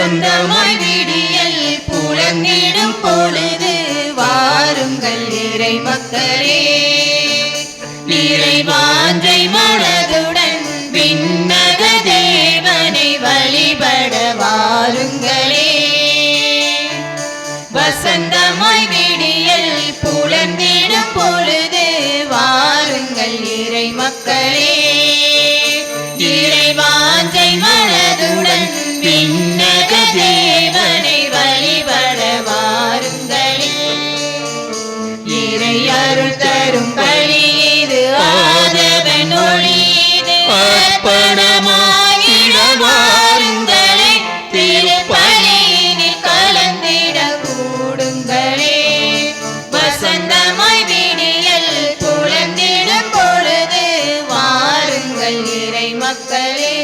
வசந்தமாய் விடியல் புலங்கிடும் பொழுது வாருங்கள் இறை மக்களே, நிறைவாஞ்சை மனதுடன் விண்ணக தேவனை வழிபட வாருங்களே. வசந்தமாய் விடியல் புலங்கிடும் பொழுது வாருங்கள் இறை மக்களே, இறைவாஞ்சை மனதுடன் விண்ணக தேவனை வழிபட வாருங்களே. இறை அருள் தரும் பலி இது, ஆதவன் ஒளி இது, அர்ப்பணமாகிட வாருங்களே. திருப்பலியினில் கலந்திட கூடுங்களே. வசந்தமாய் விடியல் புலந்திடும் பொழுது வாருங்கள் இறை மக்களே.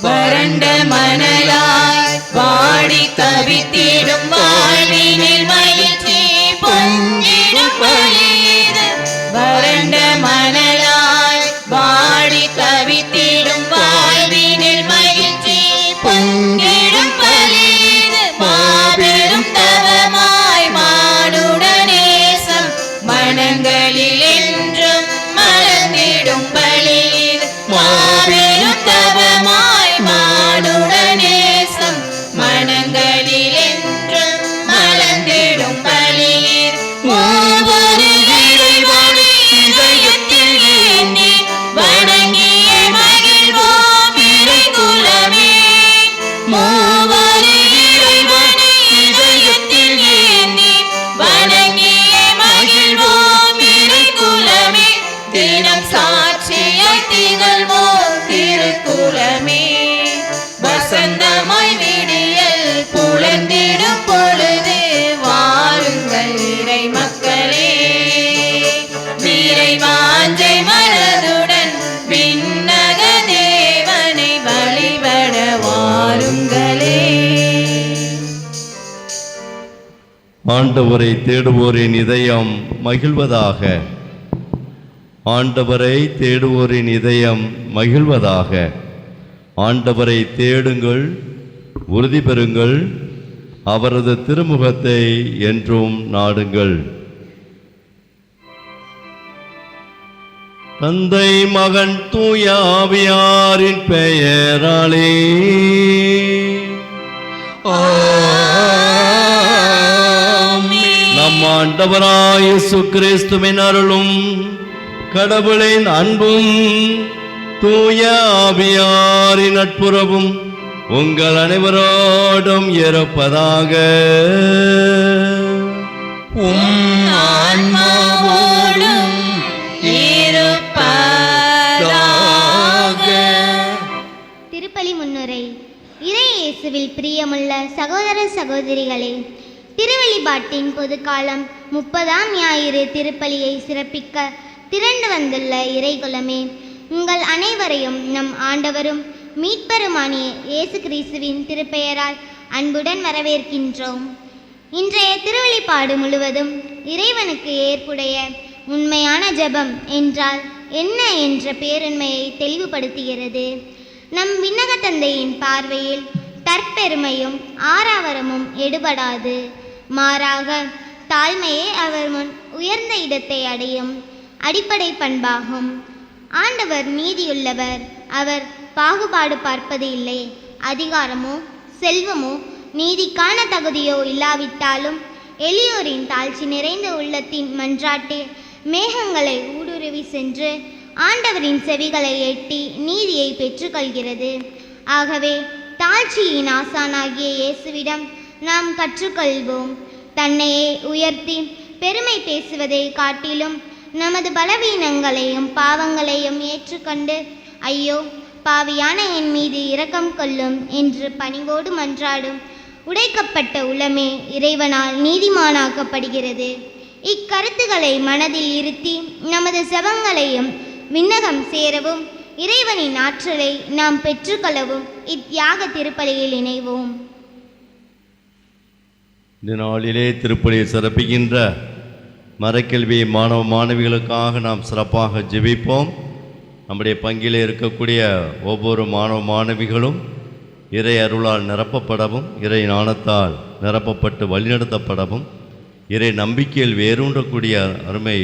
வறண்ட மணலாய் வாடி தவித்திடும் வாழ்வினில் மகிழ்ச்சி பொங்கிடும் பலிது. வறண்ட மணலாய் வாடி தவித்திடும் வாழ்வினில் மகிழ்ச்சி பொங்கிடும் பலிது. மாபெரும் தவமாய் மானுடநேசம் மனங்களில் என்றும் மலர்ந்திடும் பலிது. மாபெரும் தவமாய் மானுடநேசம் மனங்களில் என்றும் மலர்ந்திடும் பலிது. மூவரு இறைவனை இதயத்தில் ஏந்தி வணங்கிய மகிழ்வோம் இறை குலமே. மூவரு இறைவனை இதயத்தில் ஏந்தி வணங்கிய மகிழ்வோம் இறை குலமே. தினம் சாட்சியாய் திகழ்வோம் திருக்குலமே. வசந்தமாய் விடியல் புலந்திடும் பொழுது வாருங்கள் இறை மக்களே, நிறைவாஞ்சை மனதுடன் விண்ணக தேவனை வழிபட வாருங்களே. ஆண்டவரை தேடுவோரின் இதயம் மகிழ்வதாக. ஆண்டவரை தேடுவோரின் இதயம் மகிழ்வதாக. ஆண்டவரை தேடுங்கள், உறுதி பெறுங்கள், அவரது திருமுகத்தை என்றும் நாடுங்கள். தந்தை மகன் தூய ஆவியாரின் பெயராலே நம் ஆண்டவராய் இயேசு கிறிஸ்துவின் அருளும் கடவுளின் அன்பும் தூய ஆவியாரின் நட்புறவும் உங்கள் அனைவரோடும் இருப்பதாக. ஆன்மாவோடும் இருப்பதாக. திருப்பலி முன்னுரை. இறை இயேசுவில் பிரியமுள்ள சகோதர சகோதரிகளே, திருவெளிப்பாட்டின் பொதுக்காலம் 30ஆம் ஞாயிறு திருப்பலியை சிறப்பிக்க திரண்டு வந்துள்ள இறைகுலமே, உங்கள் அனைவரையும் நம் ஆண்டவரும் மீட்பெருமானிய இயேசு கிறிஸ்துவின் திருப்பெயரால் அன்புடன் வரவேற்கின்றோம். இன்றைய திருவெளிப்பாடு முழுவதும் இறைவனுக்கு ஏற்புடைய உண்மையான ஜெபம் என்றால் என்ன என்ற பேருண்மையை தெளிவுபடுத்துகிறது. நம் விண்ணக தந்தையின் பார்வையில் தற்பெருமையும் ஆரவாரமும் எடுபடாது. மாறாக தாழ்மையே அவர் முன் உயர்ந்த இடத்தை அடையும் அடிப்படை பண்பாகும். ஆண்டவர் நீதியுள்ளவர். அவர் பாகுபாடு பார்ப்பது இல்லை. அதிகாரமோ செல்வமோ நீதிக்கான தகுதியோ இல்லாவிட்டாலும் எளியோரின் தாழ்ச்சி நிறைந்த உள்ளத்தின் மன்றாட்டு மேகங்களை ஊடுருவி சென்று ஆண்டவரின் செவிகளை எட்டி நீதியை பெற்றுக்கொள்கிறது. ஆகவே தாழ்ச்சியின் ஆசானாகிய இயேசுவிடம் நாம் கற்றுக்கொள்வோம். தன்னையே உயர்த்தி பெருமை பேசுவதை காட்டிலும் நமது பலவீனங்களையும் பாவங்களையும் ஏற்றுக்கொண்டு ஐயோ பாவியான என் மீது இரக்கம் கொள்ளும் என்று பணிவோடு மன்றாடும் உடைக்கப்பட்ட உளமே இறைவனால் நீதிமானாக்கப்படுகிறது. இக்கருத்துக்களை மனதில் இருத்தி நமது செபங்களையும் விண்ணகம் சேரவும் இறைவனின் ஆற்றலை நாம் பெற்றுக்கொள்ளவும் இத்தியாக திருப்பலியில் இணைவோம். இந்த நாளிலே திருப்பலியை சிறப்பிக்கின்ற மறைக்கல்வி மாணவ மாணவிகளுக்காக நாம் சிறப்பாக ஜெபிப்போம். நம்முடைய பங்கிலே இருக்கக்கூடிய ஒவ்வொரு மாணவ மாணவிகளும் இறை அருளால் நிரப்பப்படவும், இறை ஞானத்தால் நிரப்பப்பட்டு வழிநடத்தப்படவும், இறை நம்பிக்கையில் வேரூன்றக்கூடிய அருமை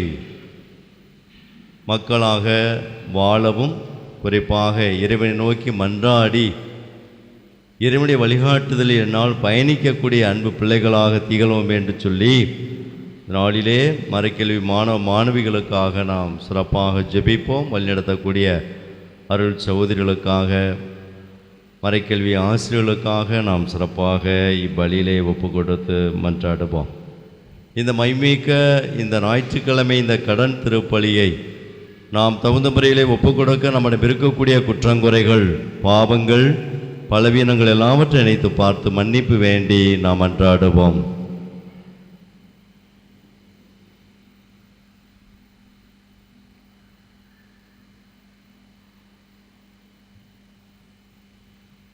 மக்களாக வாழவும், குறிப்பாக இறைவனை நோக்கி மன்றாடி இறைவனுடைய வழிகாட்டுதலில் என்னால் பயணிக்கக்கூடிய அன்பு பிள்ளைகளாக திகழ்வோம் என்று சொல்லி நாளிலே மறைக்கல்வி மாணவ மாணவிகளுக்காக நாம் சிறப்பாக ஜெபிப்போம். வழிநடத்தக்கூடிய அருள் சகோதரிகளுக்காக, மறைக்கல்வி ஆசிரியர்களுக்காக நாம் சிறப்பாக இப்பலியிலே ஒப்பு கொடுத்து மன்றாடுவோம். இந்த மைமிக்க இந்த ஞாயிற்றுக்கிழமை இந்த கடன் திருப்பலியை நாம் தகுந்த முறையிலே ஒப்பு கொடுக்க நம்மிடம் இருக்கக்கூடிய குற்றங்குறைகள், பாவங்கள், பலவீனங்கள் எல்லாவற்றை நினைத்து பார்த்து மன்னிப்பு வேண்டி நாம் மன்றாடுவோம்.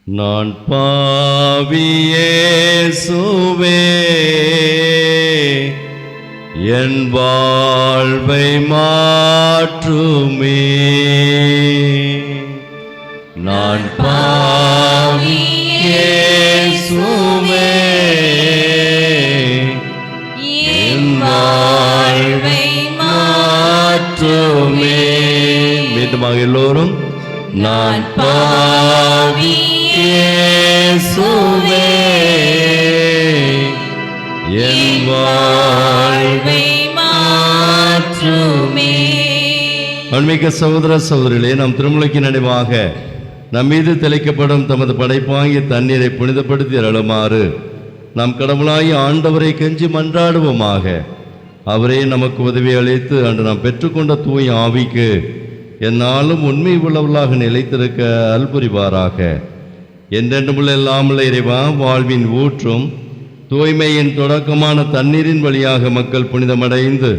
நான் பாவி இயேசுவே, என் வாழ்வை மாற்றுமே. நான் பாவி இயேசுவே, என் வாழ்வை மாற்றுமே. மீண்டுமாக எல்லோரும், நான் பாவி இயேசுவே, என் வாழ்வை மாற்றுமே. அன்பிக்க சகோதர சகோதரிகளே, நம் திருமுலைக்கு நினைவாக நம் மீது தெளிக்கப்படும் தமது படைப்பாகிய தண்ணீரை புனிதப்படுத்தி அருளுமாறு நம் கடவுளாகிய ஆண்டவரை கெஞ்சி மன்றாடுவோமாக. அவரே நமக்கு உதவி அளித்து அன்று நாம் பெற்றுக்கொண்ட தூய ஆவிக்கு என்னாலும் உண்மை உள்ளவர்களாக நிலைத்திருக்க அல்புரிவாராக. என்றென்றுமுள்ள எல்லாமுள்ள இறைவா, வாழ்வின் ஊற்றும் தூய்மையின் தொடக்கமான தண்ணீரின் வழியாக மக்கள் புனிதமடைந்து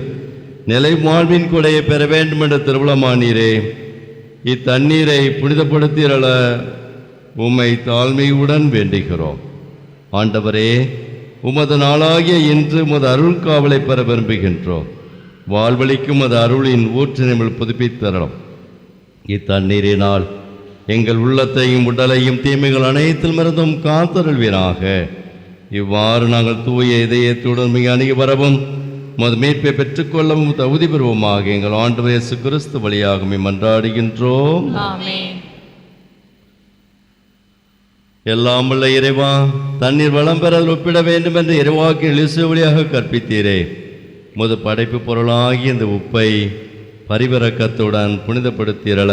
நிலை வாழ்வின் கொடையை பெற வேண்டும் என்ற திருவிழமானீரே, இத்தண்ணீரை புனிதப்படுத்தியருள உம்மை தாழ்மையுடன் வேண்டுகிறோம். ஆண்டவரே, உமது நாளாகிய இன்று உமது அருள் காவலை பெற விரும்புகின்றோம். வாழ்வழிக்கும் அது அருளின் ஊற்றினை புதுப்பித்தரலாம். இத்தண்ணீரினால் எங்கள் உள்ளத்தையும் உடலையும் தீமைகள் அனைத்தில் மருந்தும் காத்தருள்வீராக. இவ்வாறு நாங்கள் தூய இதயத்துடன் மிக அணுகி வரவும் மது மீட்பை பெற்றுக்கொள்ளவும் தகுதி பெறுவோமாக. எங்கள் ஆண்டவர் இயேசு கிறிஸ்து வழியாக மன்றாடுகின்றோம். எல்லாம் உள்ள இறைவா, தண்ணீர் வளம் பெற ஒப்பிட வேண்டும் என்று இறைவாக்கு இயேசு வழியாக கற்பித்தீரே. முது படைப்பு பொருளாகி இந்த உப்பை பரிவிரக்கத்துடன் புனிதப்படுத்தியரள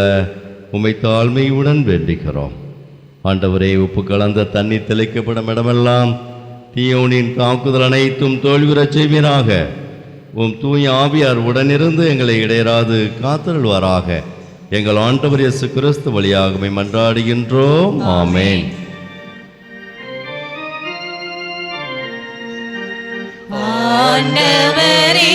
உம்மை தாழ்மையுடன் வேண்டுகிறோம். ஆண்டவரே, உப்பு கலந்த தண்ணீர் தெளிக்கப்படும் இடமெல்லாம் தீயோனின் தாக்குதல் அனைத்தும் தோல்வியுறச் செய்வீராக. உம் தூய ஆவியார் உடனிருந்து எங்களை இடையராது காத்தருள்வாராக. எங்கள் ஆண்டவர் இயேசு கிறிஸ்து வழியாக உம்மை மன்றாடுகின்றோம். ஆமென். ஆண்டவரே,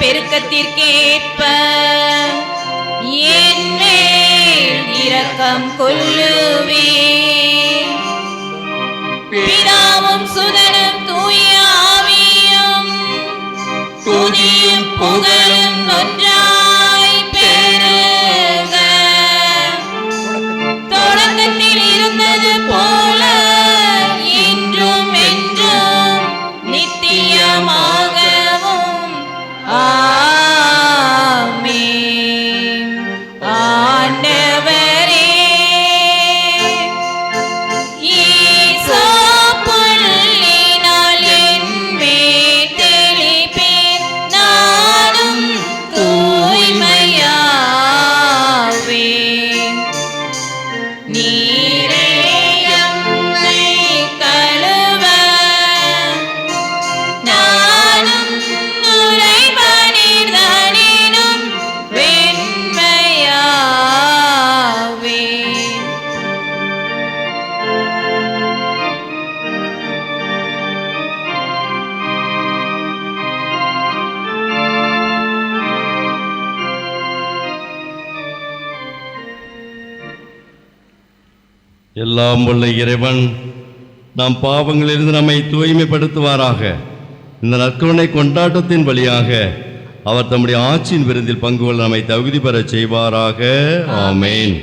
பெருக்கத்திற்கேற்ப என் மேல் இரக்கம் கொள்ளுவே. பிதாவும் சுதனும் தூய ஆவியும் துதியும் புகழும் ஒன்றாய் பெருக. தொடக்கத்தில் இருந்தது போல இன்றும் என்றும் நித்தியமாகவும் ஆமென். ஆண்டவரே, ஈசோப்புள்ளினால் என் மேல் தெளிப்பீர். நானும் எல்லாம் உள்ள இறைவன் நம் பாவங்களிலிருந்து நம்மை தூய்மைப்படுத்துவாராக. இந்த நற்கருணை கொண்டாட்டத்தின் வழியாக அவர் தம்முடைய ஆட்சியின் விருந்தில் பங்கு கொள்ள நம்மை தகுதி பெற செய்வாராக. ஆமேன்.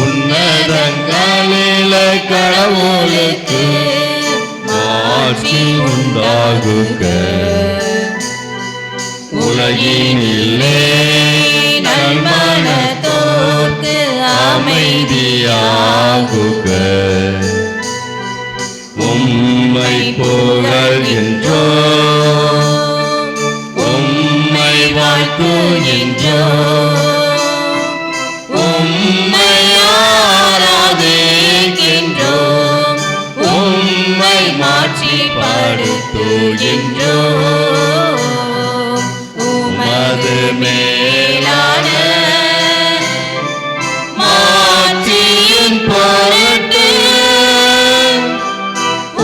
உன்னதங்களில கடவுளுக்கு ஆட்சி உண்டாகுக. உலகினிலே நல்மனத்தோர்க்கு அமைதியாகுக. உம்மை புகழ்கின்றோம், உம்மை வாழ்த்துகின்றோம், உம்மை ஆராதிக்கின்றோம், உம்மை மாட்சிப்படுத்துகின்றோம். உமது மேலான மாட்சியின் பொருட்டு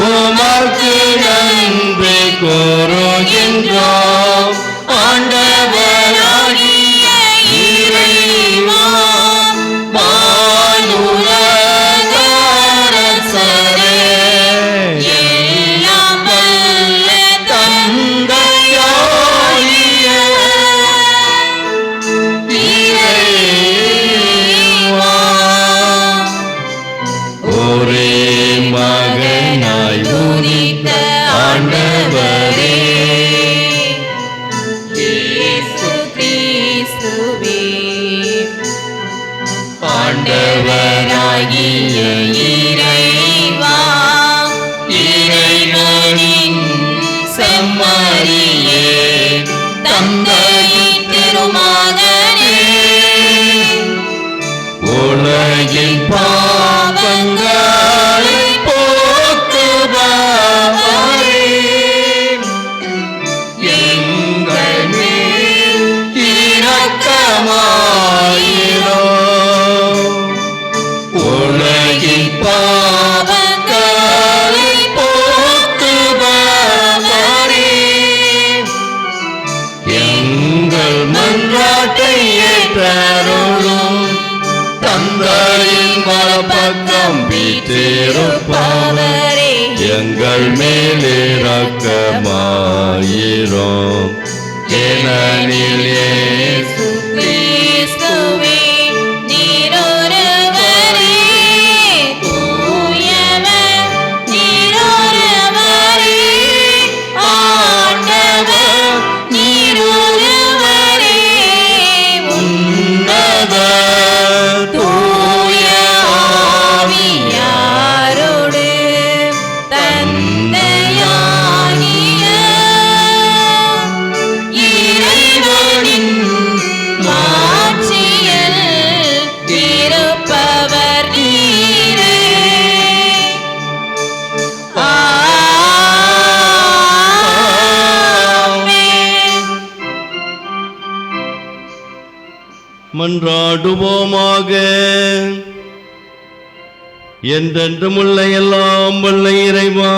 உமக்கு நன்றி கூறுகின்றோம். ஆண்டவராகிய இறைவா, வானுலக அரசரே, எல்லாம் வல்ல தந்தையாகிய இறைவா, ஒரே மகனாய் உதித்த ஆண்டவரே, இயேசு கிறிஸ்துவே, ஆண்டவராகிய இறைவா, இறைவனின் செம்மறியே, தந்தையின் திருமகனே, உலகின் பாவங்களை போக்குபவரே, எங்கள் மேல் இரக்கமாயிரும். உலகின் பாவங்களை போக்குபவரே, எங்கள் மன்றாட்டை ஏற்றருளும். தந்தையின் வலப்பக்கம் வீற்றிருப்பவரே, எங்கள் மேல் இரக்கமாயிரும். ஏனெனில் இயேசு கிறிஸ்துவே, நீரொருவரே தூயவர், நீரொருவரே ஆண்டவர், நீரொருவரே உன்னத தூய ஆவியாரோடு தந்தையாகிய இறைவனின் மாட்சியில் இருப்பவர் நீரே. ஆமென். மன்றாடுவோமாக. என்றென்றுமுள்ள எல்லாம் வல்ல இறைவா,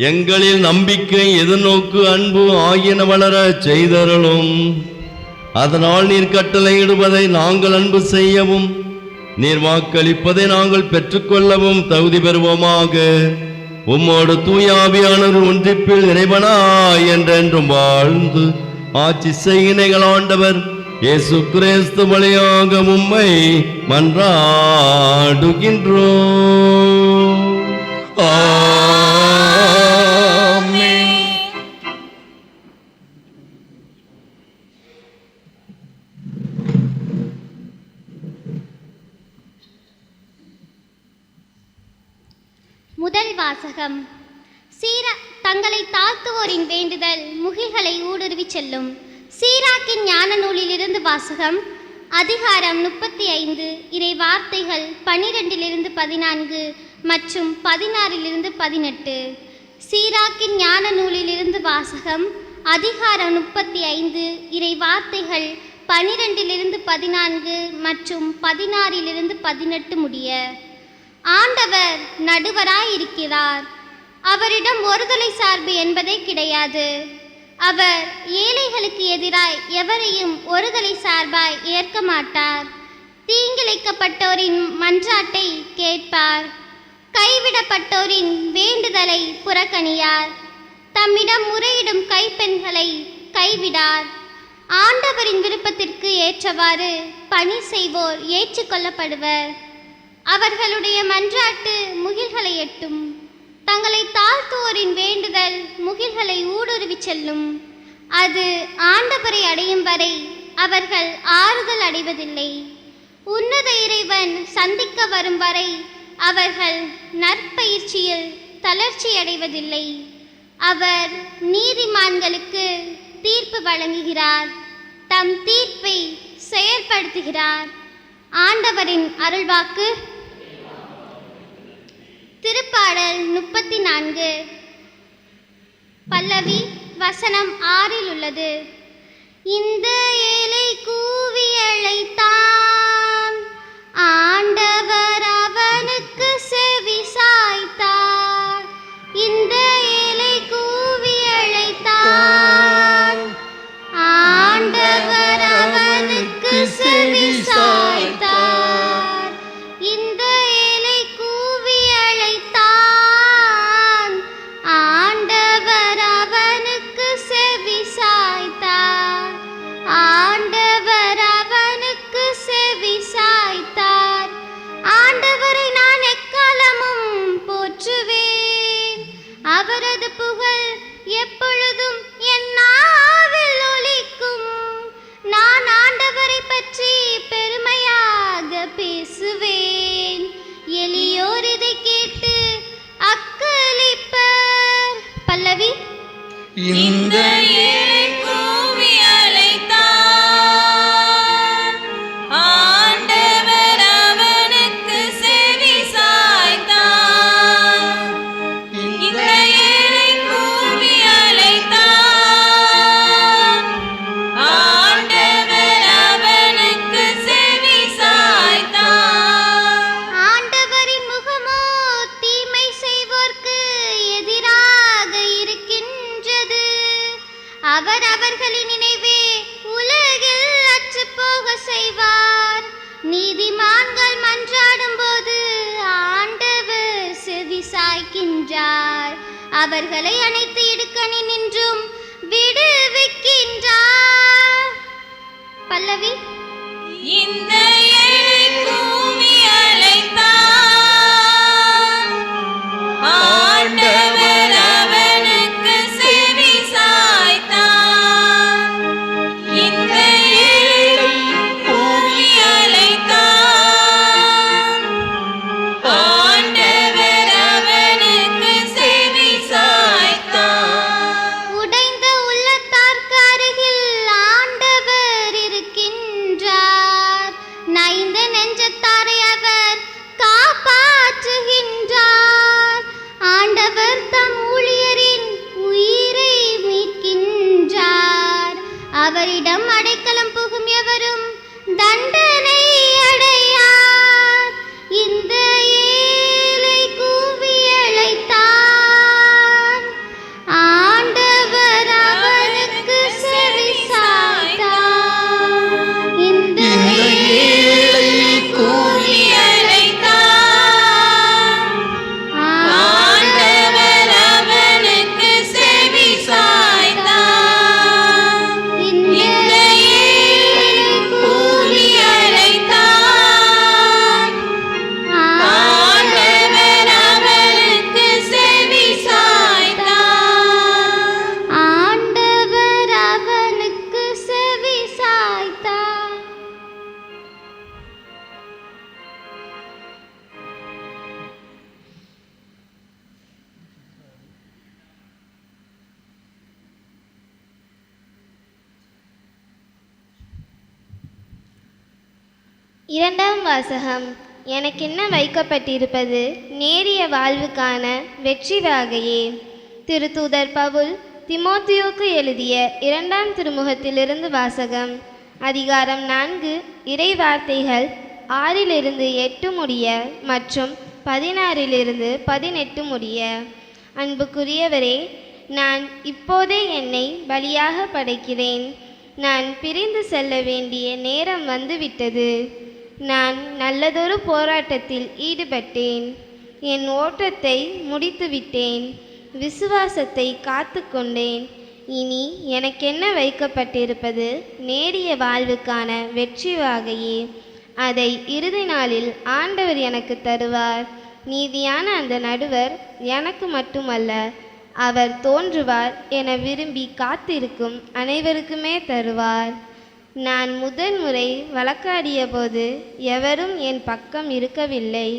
எங்களில் நம்பிக்கை, எதிர்நோக்கு, அன்பு ஆகியன வளர செய்தருளும். அதனால் நீர் கட்டளையிடுவதை நாங்கள் அன்பு செய்யவும், நீர் வாக்களிப்பதை நாங்கள் பெற்றுக்கொள்ளவும் தகுதி பெறுவோமாக. உம்மோடு தூய ஆவியானவர் ஒன்றிப்பில் இறைவனா என்றென்றும் வாழ்ந்து ஆட்சி செய்கினைகள் ஆண்டவர் இயேசு கிறிஸ்து வழியாக உம்மை மன்றாடுகின்றோம். ஆமென். முதல் வாசகம். தங்களை தாழ்த்துவோரின் வேண்டுதல் முகில்களை ஊடுருவி செல்லும். சீராக்கின் ஞான நூலிலிருந்து வாசகம். அதிகாரம் 35, இறை வார்த்தைகள் 12-14 மற்றும் 16-18. சீராக்கின் ஞான நூலிலிருந்து வாசகம். அதிகாரம் 35, இறை வார்த்தைகள் 12-14 மற்றும் 16-18 முடிய. ஆண்டவர் நடுவராயிருக்கிறார். அவரிடம் ஒருதலை சார்பு என்பதே கிடையாது. அவர் ஏழைகளுக்கு எதிராய் எவரையும் ஒருதலை சார்பாய் ஏற்க மாட்டார். தீங்கிழைக்கப்பட்டோரின் மன்றாட்டை கேட்பார். கைவிடப்பட்டோரின் வேண்டுதலை புறக்கணியார். தம்மிடம் முறையிடும் கைப்பெண்களை கைவிடார். ஆண்டவரின் விருப்பத்திற்கு ஏற்றவாறு பணி செய்வோர் ஏற்றுக்கொள்ளப்படுவர். அவர்களுடைய மன்றாட்டு முகில்களை எட்டும். தங்களை தாழ்த்துவோரின் வேண்டுதல் முகில்களை ஊடுருவி செல்லும். அது ஆண்டவரை அடையும் வரை அவர்கள் ஆறுதல் அடைவதில்லை. உன்னத இறைவன் சந்திக்க வரும் வரை அவர்கள் நற்பயிற்சியில் தளர்ச்சி அடைவதில்லை. அவர் நீதிமான்களுக்கு தீர்ப்பு வழங்குகிறார். தம் தீர்ப்பை செயற்படுத்துகிறார். ஆண்டவரின் அருள்வாக்கு. திருப்பாடல் 34 பல்லவி வசனம் 6 உள்ளது. இந்த ஏழை கூவி அழைத்தான், ஆண்டவர் அவனுக்கு செவி சாய்த்தார். இந்த ஏழை கூவி அழைத்தான், ஆண்டவர் அவனுக்கு செவி சாய்த்தார். இந்த ஏழை கூவி அழைத்தான், ஆண்டவர் அவனுக்கு செவி சாய்த்தார். ஆண்டவர் அவனுக்கு செவி சாய்த்தார். ஆண்டவரை நான் எக்காலமும் போற்றுவேன். அவரது புகழ் எப்பொழுதும் என் நாவில் ஒலிக்கும். நான் ஆண்டவரை பற்றி பெருமையாக பேசுவேன். எளியோர் இதை கேட்டு அக்களிப்பர். பல்லவி இந்த ஏழை கூவி அழைத்தான், ஆண்டவர் அவனுக்கு செவி சாய்த்தார். இந்த ஏழை கூவி அழைத்தான், ஆண்டவர் அவனுக்கு செவி சாய்த்தார். ஆண்டவரின் முகமோ தீமை செய்வோர்க்கு எதிராக இருக்கின்றது. அவர் அவர்களின் நினைவே உலகில் அற்றுப்போக செய்வார். நீதிமான்கள் மன்றாடும் போது ஆண்டவர் செவி சாய்க்கின்றார். அவர்களை அனைத்து இடுக்கணி நின்றும் விடுவிக்கின்றார். பல்லவி இந்த ஏழை கூவி அழைத்தான், ஆண்டவர் அவனுக்கு செவி சாய்த்தார். இந்த ஏழை கூவி அழைத்தான், ஆண்டவர் அவனுக்கு செவி சாய்த்தார். உடைந்த உள்ளத்தார்க்கு அருகில் ஆண்டவர் இருக்கின்றார். நைந்த நெஞ்சத்தாரை அவர் காப்பாற்றுகின்றார். ஆண்டவர் தம் ஊழியரின் உயிரை மீட்கின்றார். அவரிடம் அடைக்கலம் புகும் எவரும் தண்டனை அடையார். இந்த ஏழை கூவி அழைத்தான், ஆண்டவர் அவனுக்கு செவி சாய்த்தார். இந்த ஏழை கூவி அழைத்தான், ஆண்டவர் அவனுக்கு செவி சாய்த்தார். இந்த ஏழை கூவி அழைத்தான், ஆண்டவர் அவனுக்கு செவி சாய்த்தார். ஆண்டவர் அவனுக்கு செவி சாய்த்தார். இரண்டாம் வாசகம். எனக்கென்ன வைக்கப்பட்டிருப்பது நேரிய வாழ்வுக்கான வெற்றி வாகையே. திருத்தூதர் பவுல் திமோத்தியோக்கு எழுதிய 2ஆம் திருமுகத்திலிருந்து வாசகம். அதிகாரம் 4 இறை வார்த்தைகள் 6 8 முடிய மற்றும் 16 18 முடிய. அன்புக்குரியவரே, நான் இப்போதே என்னை பலியாக படைக்கிறேன். நான் பிரிந்து செல்ல வேண்டிய நேரம் வந்துவிட்டது. நான் நல்லதொரு போராட்டத்தில் ஈடுபட்டேன். என் ஓட்டத்தை முடித்துவிட்டேன். விசுவாசத்தை காத்து கொண்டேன். இனி எனக்கென்ன வைக்கப்பட்டிருப்பது நேரிய வாழ்வுக்கான வெற்றி வாகையே. அதை இறுதி நாளில் ஆண்டவர் எனக்கு தருவார். நீதியான அந்த நடுவர் எனக்கு மட்டுமல்ல, அவர் தோன்றுவார் என விரும்பி காத்திருக்கும் அனைவருக்குமே தருவார். நான் முதன்முறை வழக்காடிய போது எவரும் என் பக்கம் இருக்கவில்லை.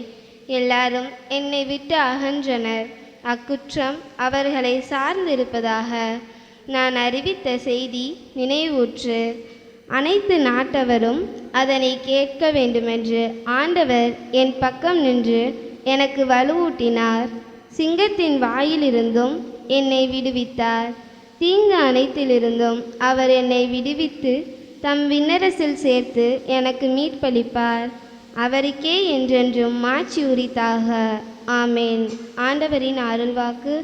எல்லாரும் என்னை விட்டு அகன்றனர். அக்குற்றம் அவர்களை சார்ந்திருப்பதாக நான் அறிவித்த செய்தி நினைவூற்று. அனைத்து நாட்டவரும் அதனை கேட்க வேண்டுமென்று ஆண்டவர் என் பக்கம் நின்று எனக்கு வலுவூட்டினார். சிங்கத்தின் வாயிலிருந்தும் என்னை விடுவித்தார். தீங்கு அனைத்திலிருந்தும் அவர் என்னை விடுவித்து தம் விண்ணரசில் சேர்த்து எனக்கு மீட்பளிப்பார். அவருக்கே என்றென்றும் மாட்சி உரித்தாக. ஆமேன். ஆண்டவரின் அருள்வாக்கு.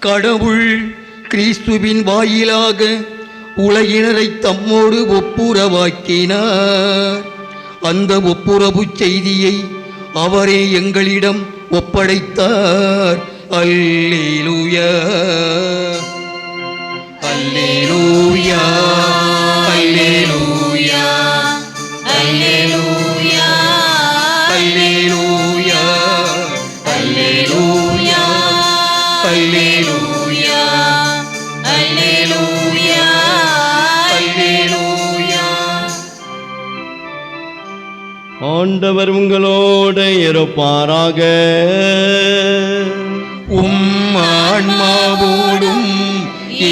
கடவுள் கிறிஸ்துவின் வாயிலாக உலகினரை தம்மோடு ஒப்புரவாக்கினார். அந்த ஒப்புரவு செய்தியை அவரே எங்களிடம் ஒப்படைத்தார். அல்லேலூயா, அல்லேலூயா, அல்லேலூயா, அல்லேலூயா, அல்லேலூயா, அல்லேலூயா, அல்லேலூயா, அல்லேலூயா, அல்லேலூயா. ஆண்டவர் உங்களோடு இருப்பாராக. உம் ஆன்மாவோடும்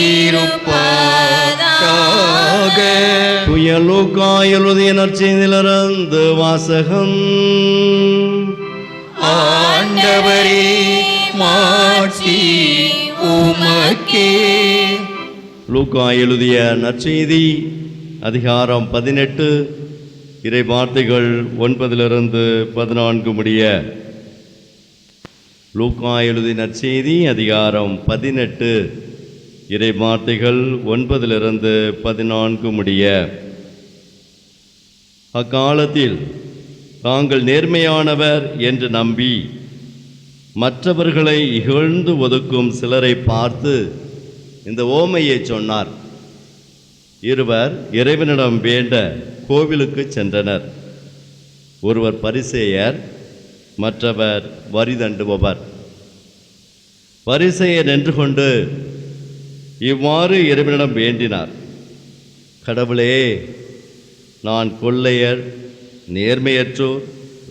இருப்பாராக. தூய லூக்கா எழுதிய நற்செய்தியிலிருந்து வாசகம். ஆண்டவரே, மாட்சி உமக்கே. லூக்கா எழுதிய நற்செய்தி அதிகாரம் 18 இறை வார்த்தைகள் 9-14 முடிய. லூக்கா எழுதிய நற்செய்தி அதிகாரம் 18 இறை வார்த்தைகள் 9-14 முடிய. அக்காலத்தில் தாங்கள் நேர்மையானவர் என்று நம்பி மற்றவர்களை இகழ்ந்து ஒதுக்கும் சிலரை பார்த்து இந்த ஓமையை சொன்னார். இருவர் இறைவனிடம் வேண்ட கோவிலுக்கு சென்றனர். ஒருவர் பரிசேயர், மற்றவர் வரி தண்டுபவர். பரிசேயர் நின்று கொண்டு இவ்வாறு இறைவனிடம் வேண்டினார்: கடவுளே, நான் கொள்ளையர், நேர்மையற்றோர்,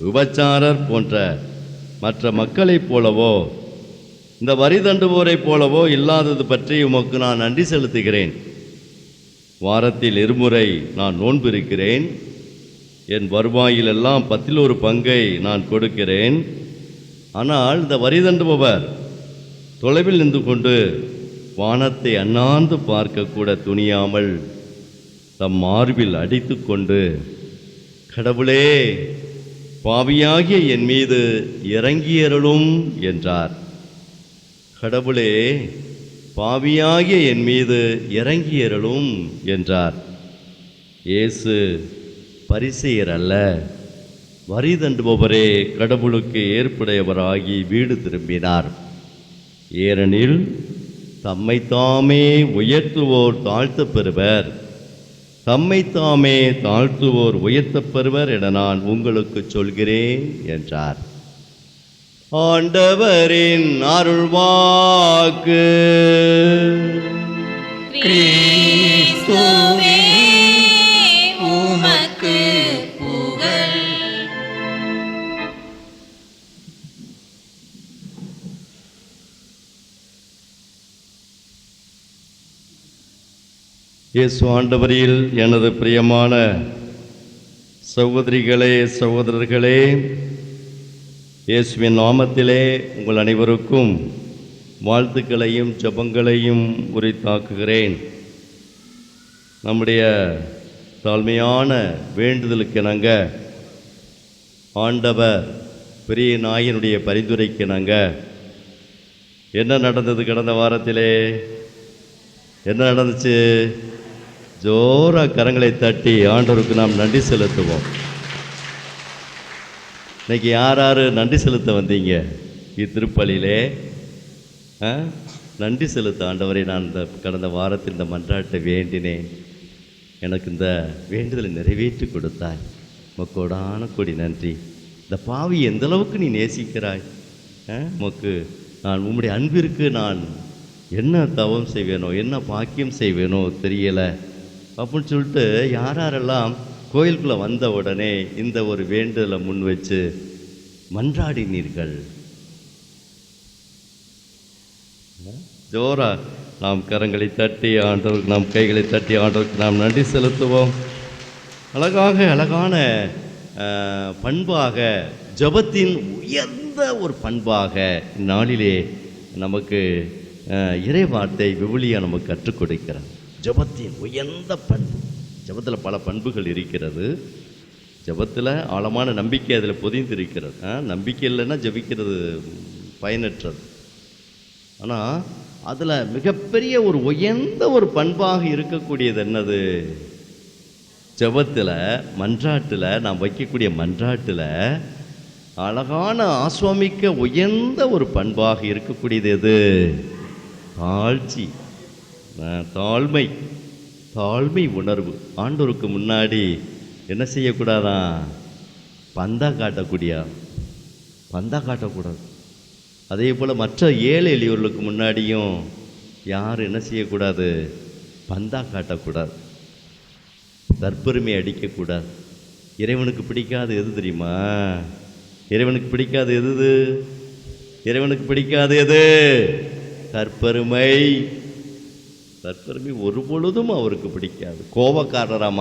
விபச்சாரர் போன்ற மற்ற மக்களைப் போலவோ இந்த வரி தண்டுவோரைப் போலவோ இல்லாதது பற்றி உமக்கு நான் நன்றி செலுத்துகிறேன். வாரத்தில் 2 முறை நான் நோன்பு இருக்கிறேன். என் வருவாயிலெல்லாம் 10 பங்கை நான் கொடுக்கிறேன். ஆனால் இந்த வரி தண்டுபவர் தொலைவில் நின்று கொண்டு வானத்தை அண்ணாந்து பார்க்கக்கூட துணியாமல் தம் மார்பில் அடித்து கொண்டு, கடவுளே, பாவியாகிய என் மீது இறங்கியருளும் என்றார். கடவுளே, பாவியாகிய என் மீது இறங்கியருளும் என்றார். இயேசு பரிசேயர் அல்ல, வரி தண்டுபவரே கடவுளுக்கு ஏற்புடையவராகி வீடு திரும்பினார். ஏனெனில் தம்மைத்தாமே உயர்த்துவோர் தாழ்த்தப் பெறுவர், தம்மைத்தாமே தாழ்த்துவோர் உயர்த்தப் பெறுவர் என நான் உங்களுக்கு சொல்கிறேன் என்றார். ஆண்டவரின் அருள்வாக்கு. கிறிஸ்துவே உமக்கு புகழ். இயேசு ஆண்டவரில் எனது பிரியமான சகோதரிகளே, சகோதரர்களே, இயேசுவின் நாமத்திலே உங்கள் அனைவருக்கும் வாழ்த்துக்களையும் ஜெபங்களையும் உரித்தாக்குகிறேன். நம்முடைய தாழ்மையான வேண்டுதலுக்கு இணங்க, ஆண்டவர் பெரிய நாயனுடைய பரிந்துரைக்கு இணங்க என்ன நடந்தது? கடந்த வாரத்திலே என்ன நடந்துச்சு? ஜோரா கரங்களை தட்டி ஆண்டவருக்கு நாம் நன்றி செலுத்துவோம். இன்னைக்கு யார் யார் நன்றி செலுத்த வந்தீங்க இத்திருப்பலியிலே? நன்றி செலுத்த ஆண்டவரை, நான் இந்த கடந்த வாரத்தில் இந்த மன்றாட்டை வேண்டினேன், எனக்கு இந்த வேண்டுதலை நிறைவேற்றி கொடுத்தாய், உமக்கோடான கொடி நன்றி. இந்த பாவி எந்த அளவுக்கு நீ நேசிக்கிறாய், உமக்கு நான் உம்முடைய அன்பிற்கு நான் என்ன தவம் செய்வேனோ, என்ன பாக்கியம் செய்வேனோ தெரியலை அப்படின்னு சொல்லிட்டு யாரெல்லாம் கோயிலுக்குள்ளே வந்த உடனே இந்த ஒரு வேண்டுதலை முன் வச்சு மன்றாடினீர்கள். ஜோரா நாம் கரங்களை தட்டி ஆண்டவருக்கு, நாம் கைகளை தட்டி ஆண்டவருக்கு நாம் நன்றி செலுத்துவோம். அழகான பண்பாக, ஜெபத்தின் உயர்ந்த ஒரு பண்பாக இந்நாளிலே நமக்கு இறை வார்த்தை விவிலியம் நமக்கு கற்றுக் கொடுக்கிறார். ஜெபத்தின் உயர்ந்த பண்பு. ஜெபத்தில் பல பண்புகள் இருக்கிறது. ஜெபத்தில் ஆழமான நம்பிக்கை அதில் பொதிந்து இருக்கிறது. நம்பிக்கை இல்லைன்னா ஜெபிக்கிறது பயனற்றது. ஆனால் அதில் மிகப்பெரிய ஒரு உயர்ந்த ஒரு பண்பாக இருக்கக்கூடியது என்னது? ஜெபத்தில், மன்றாட்டில், நாம் வைக்கக்கூடிய மன்றாட்டில் அழகான ஆஸ்வாமிக்க உயர்ந்த ஒரு பண்பாக இருக்கக்கூடியது எது? தாழ்ச்சி, தாழ்மை உணர்வு. ஆண்டவருக்கு முன்னாடி என்ன செய்யக்கூடாதான்? பந்தா காட்டக்கூடாது. அதே போல் மற்ற ஏழை எளியோர்களுக்கு முன்னாடியும் யாரும் என்ன செய்யக்கூடாது? பந்தா காட்டக்கூடாது. தற்பெருமை அடிக்கக்கூடாது. இறைவனுக்கு பிடிக்காது எது தெரியுமா? இறைவனுக்கு பிடிக்காது எது? இறைவனுக்கு பிடிக்காது எது? தற்பெருமை. தற்பெருமை ஒரு பொழுதும் அவருக்கு பிடிக்காது. கோபக்காரராக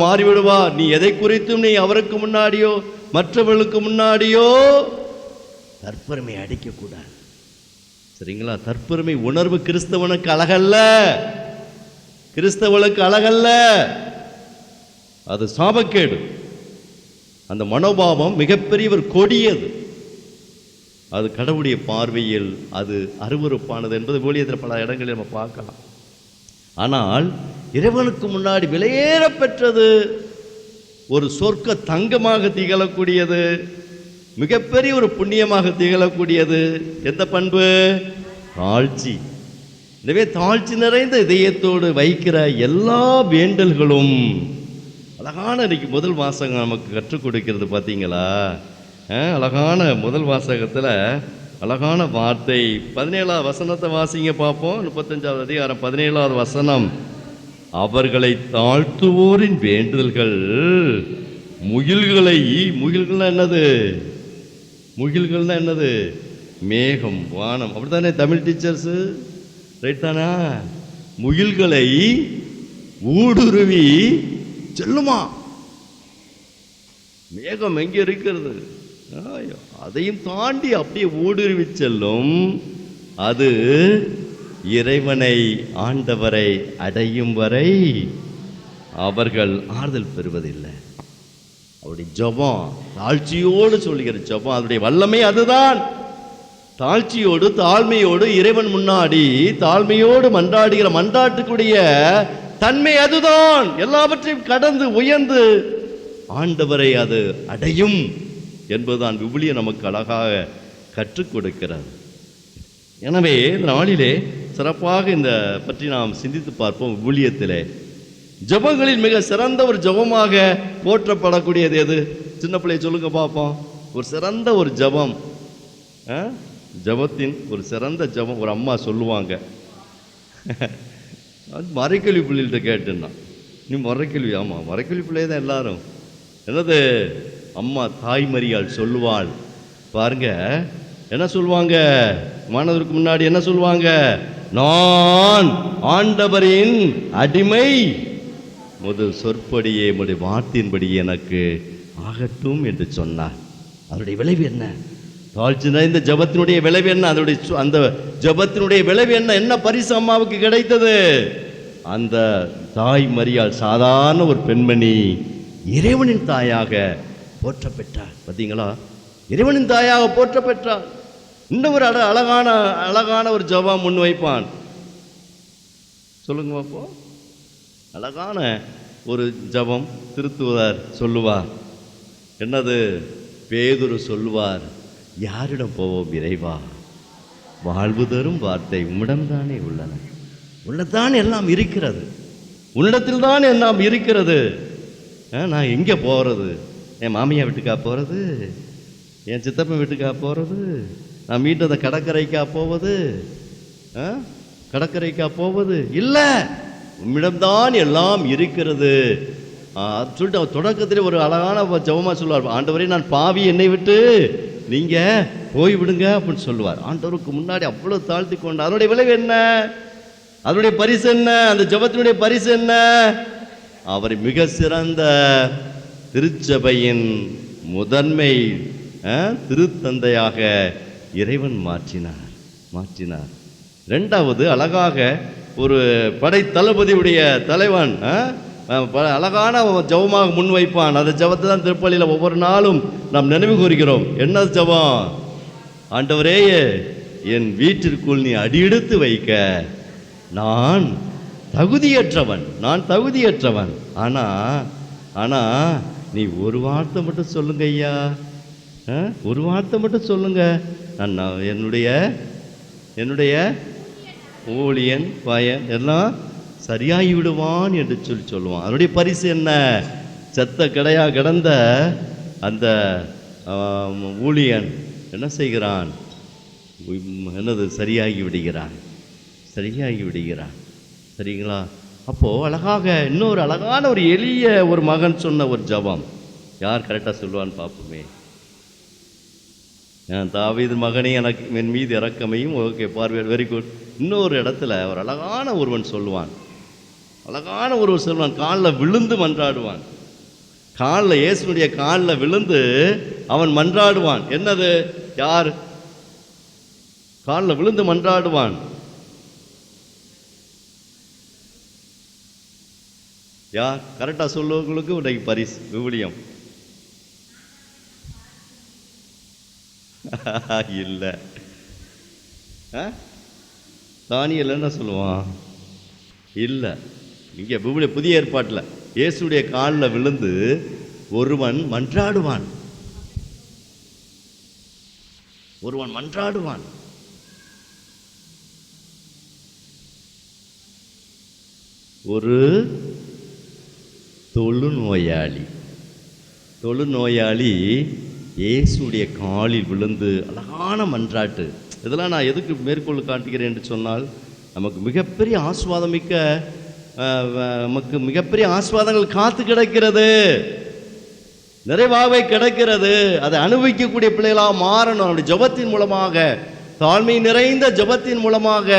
மாறிவிடுவார். நீ எதை குறித்தும் நீ அவருக்கு முன்னாடியோ மற்றவர்களுக்கு முன்னாடியோ தற்பெருமை அடிக்கக்கூடாது. சரிங்களா? தற்பெருமை உணர்வு கிறிஸ்தவனுக்கு அழகல்ல. அது சாபக்கேடு. அந்த மனோபாவம் மிகப்பெரிய ஒரு கொடியது. அது கடவுளுடைய பார்வையில் அது அருவருப்பானது என்பது ஊழியத்தில் பல இடங்களில் நம்ம பார்க்கலாம். ஆனால் இறைவனுக்கு முன்னாடி விலையேற பெற்றது, ஒரு சொர்க்க தங்கமாக திகழக்கூடியது, மிகப்பெரிய ஒரு புண்ணியமாக திகழக்கூடியது எந்த பண்பு? தாழ்ச்சி. எனவே தாழ்ச்சி நிறைந்த இதயத்தோடு வைக்கிற எல்லா வேண்டல்களும் அழகான இன்னைக்கு முதல் வாசகம் நமக்கு கற்றுக் கொடுக்கிறது. பார்த்தீங்களா? அழகான முதல் வாசகத்தில் அழகான வார்த்தை. 17வது வசனத்தை வாசிங்க பார்ப்போம். 35வது அதிகாரம் 17வது வசனம். அவர்களை தாழ்த்துவோரின் வேண்டுதல்கள் முகில்கள்னா என்னது? மேகம், வானம். அப்படித்தானே தமிழ் டீச்சர்ஸு? ரைட் தானா? முகில்களை ஊடுருவி செல்லுமா? மேகம் எங்கே இருக்கிறது? அதையும் தாண்டி அப்படியே ஊடுருவி செல்லும். அது இறைவனை, ஆண்டவரை அடையும் வரை அவர்கள் ஆறுதல் பெறுவதில்லை. அவருடைய ஜெபம் தாழ்ச்சியோடு சொல்லுகிற ஜெபம், அதனுடைய வல்லமை அதுதான். தாழ்ச்சியோடு, தாழ்மையோடு இறைவன் முன்னாடி தாழ்மையோடு மன்றாடுகிற மன்றாட்டுக்குடைய தன்மை அதுதான். எல்லாவற்றையும் கடந்து உயர்ந்து ஆண்டவரை அது அடையும் என்பதுதான் விவிலியம் நமக்கு அழகாக கற்றுக் கொடுக்கிறது. எனவே இந்த நாளிலே சிறப்பாக இந்த பற்றி நாம் சிந்தித்து பார்ப்போம். விவிலியத்திலே ஜெபங்களில் மிக சிறந்த ஒரு ஜெபமாக போற்றப்படக்கூடியது எது? சின்ன பிள்ளைய சொல்லுங்க பார்ப்போம். ஒரு சிறந்த ஒரு ஜெபம், ஜெபத்தின் ஒரு சிறந்த ஜெபம் ஒரு அம்மா சொல்லுவாங்க. அது மறைக்கல்வி பிள்ளைகிட்ட கேட்டுன்னா, நீ மறைக்கல்வி? ஆமாம், மறைக்கல்வி பிள்ளை தான் எல்லாரும். என்னது அம்மா தாய்மரியாள் சொல்லுவாள் பாருங்க. என்ன சொல்லுவாங்க? மாணவருக்கு முன்னாடி என்ன சொல்லுவாங்க? நான் ஆண்டவரின் அடிமை, முதல் சொற்படியே உடைய வார்த்தையின்படி எனக்கு ஆகட்டும் என்று சொன்னார். அதனுடைய விளைவு என்ன? தாழ்ச்சினா இந்த ஜபத்தினுடைய விளைவு என்ன? அதனுடைய அந்த ஜபத்தினுடைய விளைவு என்ன? என்ன பரிசு அம்மாவுக்கு கிடைத்தது? அந்த தாய் மரியாள் சாதாரண ஒரு பெண்மணி இறைவனின் தாயாக போற்ற பெற்றார். பார்த்தீங்களா? இறைவனின் தாயாக போற்ற பெற்றார். இன்னும் ஒரு அழகான ஒரு ஜெபம் முன் வைப்பான். சொல்லுங்க அப்போ. அழகான ஒரு ஜெபம் திருத்துவதார் சொல்லுவார். என்னது? பேதுரு சொல்லுவார், யாரிடம் போவோம் இறைவா? வாழ்வு தரும் வார்த்தை உம்மிடம்தானே உள்ளன. உள்ளதான் எல்லாம் இருக்கிறது, உன்னிடத்தில் தான் எல்லாம் இருக்கிறது. நான் எங்கே போகிறது? என் மாமியா வீட்டுக்கா போகிறது? என் சித்தப்பன் வீட்டுக்கா போகிறது? நான் மீண்டும் அந்த கடற்கரைக்கா போவது? கடற்கரைக்கா போவது இல்லை, உம்மிடம்தான் எல்லாம் இருக்கிறது சொல்லிட்டு அவர் தொடக்கத்திலே ஒரு அழகான ஜெபமா சொல்லுவார். ஆண்டவரே, நான் பாவி, என்னை விட்டு நீங்க போய் விடுங்க அப்படின்னு சொல்லுவார். ஆண்டவருக்கு முன்னாடி அவ்வளவு தாழ்த்தி கொண்டு அதனுடைய விளைவு என்ன? அதனுடைய பரிசு என்ன? அந்த ஜெபத்தினுடைய பரிசு என்ன? அவரை மிக சிறந்த திருச்சபையின் முதன்மை திருத்தந்தையாக இறைவன் மாற்றினார். இரண்டாவது, அழகாக ஒரு படை தளபதியுடைய தலைவன் அழகான ஜெபமாக முன்வைப்பான். அந்த ஜெபத்தை தான் திருப்பலியில் ஒவ்வொரு நாளும் நாம் நினைவு கூறுகிறோம். என்ன ஜெபம்? ஆண்டவரே, என் வீட்டிற்குள் நீ அடியெடுத்து வைக்க நான் தகுதியற்றவன். ஆனா நீ ஒரு வார்த்தை மட்டும் சொல்லுங்க ஐயா, ஒரு வார்த்தை மட்டும் சொல்லுங்க, நான் என்னுடைய ஊழியன் பையன் எல்லாம் சரியாகி விடுவான் என்று சொல்லுவான். அதனுடைய பரிசு என்ன? செத்த கிடையா கிடந்த அந்த ஊழியன் என்ன செய்கிறான்? என்னது? சரியாகி விடுகிறான். சரிங்களா? அப்போ அழகாக இன்னொரு அழகான ஒரு எளிய ஒரு மகன் சொன்ன ஒரு ஜெபம். யார் கரெக்டாக சொல்லுவான்னு பார்ப்போமே. தாவீது மகனே, எனக்கு என் மீது இறக்கமையும். ஓகே, பார்வை, வெரி குட். இன்னொரு இடத்துல ஒரு அழகான ஒருவன் சொல்லுவான். காலில் விழுந்து மன்றாடுவான். இயேசுனுடைய காலில் விழுந்து அவன் மன்றாடுவான். என்னது? யார் காலில் விழுந்து மன்றாடுவான்? யார் கரெக்டா சொல்லுவங்களுக்கு உடைய பரிசு விவிலியம். இல்லை, தானியல் என்ன சொல்லுவான்? இல்லை, இங்கே புதிய ஏற்பாட்டில் இயேசுடைய காலில் விழுந்து ஒருவன் மன்றாடுவான். ஒரு தொழுநோயாளி இயேசுடைய காலில் விழுந்து அழகான மன்றாட்டு. இதெல்லாம் நான் எதுக்கு மேற்கொள்ள காட்டுகிறேன் என்று சொன்னால், நமக்கு மிகப்பெரிய ஆசீர்வாதங்கள் காத்து கிடக்கிறது, நிறைவாகவே கிடக்கிறது. அதை அனுபவிக்கக்கூடிய பிள்ளைகளாக மாறணும். நம்முடைய ஜெபத்தின் மூலமாக, தாழ்மை நிறைந்த ஜெபத்தின் மூலமாக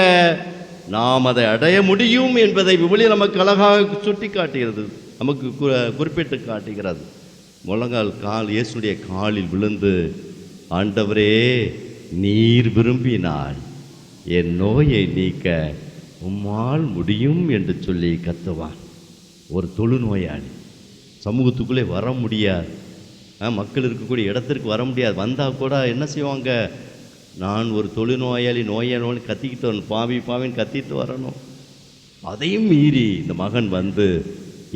நாம் அதை அடைய முடியும் என்பதை விவிலியம் நமக்கு அழகாக சுட்டி காட்டுகிறது, நமக்கு குறிப்பிட்டு காட்டுகிறது. முழங்கால் இயேசுடைய காலில் விழுந்து, ஆண்டவரே, நீர் விரும்பினால் என் நோயை நீக்க உம்மால் முடியும் என்று சொல்லி கத்துவான். ஒரு தொழுநோயாளி சமூகத்துக்குள்ளே வர முடியாது, மக்கள் இருக்கக்கூடிய இடத்திற்கு வர முடியாது. வந்தால் கூட என்ன செய்வாங்க? நான் ஒரு தொழுநோயாளி, நோயாளி கத்திக்கிட்டு வரணும், பாவின்னு கத்திட்டு வரணும். அதையும் மீறி இந்த மகன் வந்து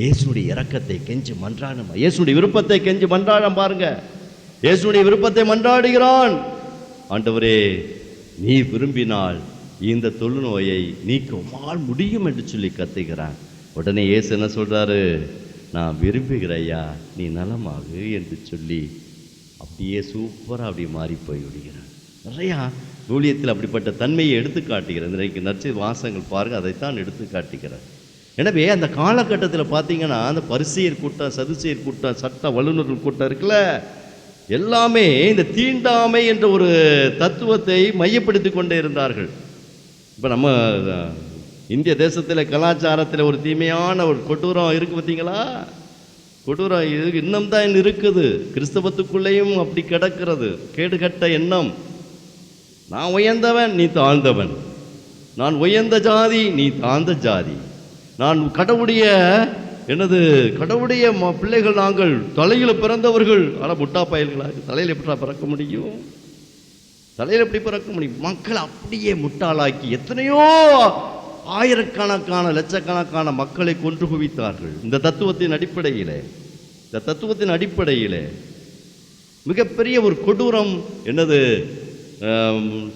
இயேசுடைய இரக்கத்தை கெஞ்சி மன்றாடும், இயேசுடைய விருப்பத்தை கெஞ்சி மன்றாடம். பாருங்க, இயேசுடைய விருப்பத்தை மன்றாடுகிறான். ஆண்டவரே, நீ விரும்பினால் இந்த தொழுநோயை நீக்க உம்மால் முடியும் என்று சொல்லி கத்துகிறான். உடனே இயேசு என்ன சொல்றாரு? நான் விரும்புகிறையா, நீ நலமாகு என்று சொல்லி அப்படியே சூப்பராக அப்படியே மாறி போய் விடுகிறார். நிறையா ஊழியத்தில் அப்படிப்பட்ட தன்மையை எடுத்து காட்டுகிறார். இன்றைக்கு நற்செய்தி வாசகங்கள் பாருங்கள், அதைத்தான் எடுத்து காட்டுகிறார். எனவே அந்த காலகட்டத்தில் பார்த்தீங்கன்னா அந்த பரிசேயர் கூட்டம், சதுசேயர் கூட்டம், சட்ட வல்லுநர்கள் கூட்டம் இருக்குல்ல, எல்லாமே இந்த தீண்டாமை என்ற ஒரு தத்துவத்தை மையப்படுத்தி கொண்டே இருந்தார்கள். இப்போ நம்ம இந்திய தேசத்தில் கலாச்சாரத்தில் ஒரு தீமையான ஒரு கொடூரம் இருக்குது பார்த்தீங்களா? கொடூரம் இது இன்னும் தான் இருக்குது. கிறிஸ்தவத்துக்குள்ளேயும் அப்படி கிடக்கிறது கேடுகட்ட எண்ணம். நான் உயர்ந்தவன், நீ தாழ்ந்தவன். நான் உயர்ந்த ஜாதி, நீ தாழ்ந்த ஜாதி. நான் கடவுளுடைய கடவுளுடைய பிள்ளைகள், நாங்கள் தலையில் பிறந்தவர்கள். ஆனால் முட்டா பயல்களாக தலையில் எப்படி பிறக்க முடியும்? தலையில் எப்படி பிறக்க முடியும்? மக்கள் அப்படியே முட்டாளாக்கி எத்தனையோ ஆயிரக்கணக்கான லட்சக்கணக்கான மக்களை கொன்று குவித்தார்கள். இந்த தத்துவத்தின் அடிப்படையிலே மிகப்பெரிய ஒரு கொடூரம்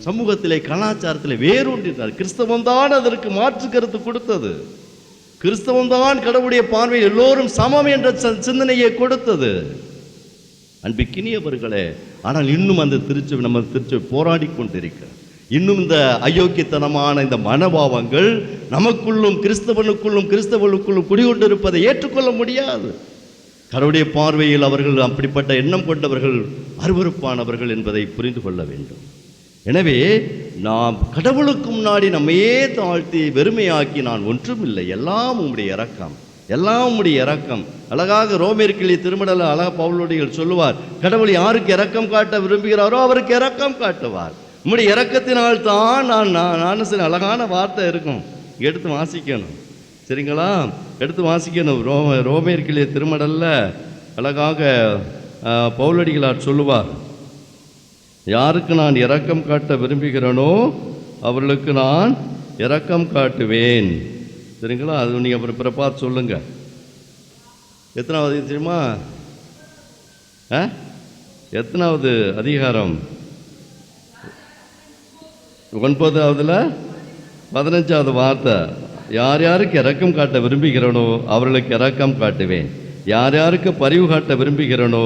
சமூகத்திலே, கலாச்சாரத்தில் வேரூன்றினார். கிறிஸ்தவம் தான் அதற்கு மாற்று கருத்து கொடுத்தது. கிறிஸ்தவம் தான் கடவுளுடைய பார்வையில் எல்லோரும் சமம் என்ற சிந்தனையை கொடுத்தது. அன்பிக்கினியவர்களே, ஆனால் இன்னும் அந்த திருச்சபை போராடி கொண்டிருக்கிறார். இன்னும் இந்த அயோக்கியத்தனமான இந்த மனோபாவங்கள் நமக்குள்ளும் கிறிஸ்தவனுக்குள்ளும் குடிகொண்டிருப்பதை ஏற்றுக்கொள்ள முடியாது. கடவுளுடைய பார்வையில் அவர்கள் அப்படிப்பட்ட எண்ணம் கொண்டவர்கள், அருவருப்பானவர்கள் என்பதை புரிந்து கொள்ள வேண்டும். எனவே நாம் கடவுளுக்கு முன்னாடி நம்மையே தாழ்த்தி வெறுமையாக்கி, நான் ஒன்றுமில்லை, எல்லாம் உம்முடைய இரக்கம், எல்லாம் உம்முடைய இரக்கம். அழகாக ரோமேற்கிளி திருமடல அழகா பவுலடிகள் சொல்லுவார், கடவுள் யாருக்கு இரக்கம் காட்ட விரும்புகிறாரோ அவருக்கு இரக்கம் காட்டுவார். உம்முடைய இரக்கத்தினால் தான் நான் சில அழகான வார்த்தை இருக்கும், எடுத்து வாசிக்கணும். சரிங்களா? எடுத்து வாசிக்கணும். ரோமேற்கிளிய திருமடல்ல அழகாக பவுலடிகளார் சொல்லுவார், யாருக்கு நான் இரக்கம் காட்ட விரும்புகிறேனோ அவர்களுக்கு நான் இரக்கம் காட்டுவேன். சரிங்களா? அது நீங்கள் அப்புறம் பார்த்து சொல்லுங்க. எத்தனாவது தெரியுமா? எத்தனாவது அதிகாரம்? 9வதுல 15வது வார்த்தை, யார் யாருக்கு இரக்கம் காட்ட விரும்புகிறனோ அவர்களுக்கு இரக்கம் காட்டுவேன், யார் யாருக்கு பரிவு காட்ட விரும்புகிறனோ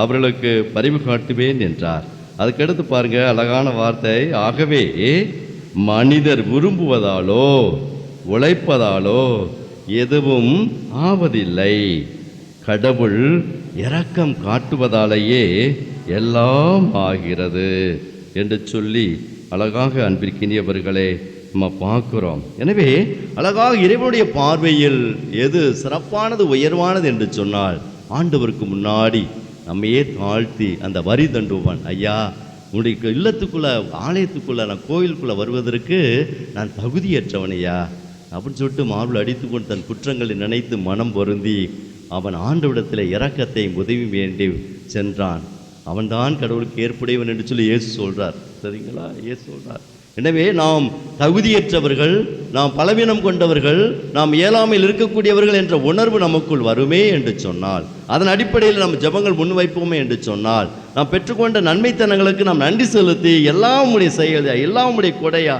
அவர்களுக்கு பரிவு காட்டுவேன் என்றார். அதுக்கடுத்து பாருங்க, அழகான வார்த்தை, ஆகவே மனிதர் விரும்புவதாலோ உழைப்பதாலோ எதுவும் ஆவதில்லை, கடவுள் இரக்கம் காட்டுவதாலேயே எல்லாம் ஆகிறது என்று சொல்லி அழகாக அன்பிற்கினியவர்களே நம்ம பார்க்குறோம். எனவே அழகாக இறைவனுடைய பார்வையில் எது சிறப்பானது, உயர்வானது என்று சொன்னால், ஆண்டவருக்கு முன்னாடி நம்மையே தாழ்த்தி அந்த வரி தண்டுவான், ஐயா உன்னுடைய இல்லத்துக்குள்ளே, ஆலயத்துக்குள்ளே, நான் கோயிலுக்குள்ளே வருவதற்கு நான் தகுதியற்றவனையா அப்படின்னு சொல்லிட்டு மார்பில் அடித்து கொண்டு தன் குற்றங்களை நினைத்து மனம் பொருந்தி அவன் ஆண்டவிடத்தில் இரக்கத்தை உதவி வேண்டி சென்றான். அவன்தான் கடவுளுக்கு ஏற்புடையவன் என்று சொல்லி இயேசு சொல்கிறார். சரிங்களா? இயேசு சொல்கிறார். எனவே நாம் தகுதியற்றவர்கள், நாம் பலவீனம் கொண்டவர்கள், நாம் இயலாமையில் இருக்கக்கூடியவர்கள் என்ற உணர்வு நமக்குள் வருமே என்று சொன்னால், அதன் அடிப்படையில் நம்ம ஜெபங்கள் முன்வைப்போமே என்று சொன்னால், நாம் பெற்றுக்கொண்ட நன்மைத்தனங்களுக்கு நாம் நன்றி செலுத்தி, எல்லாம் உடைய செயல், எல்லாம் உடைய கொடையா,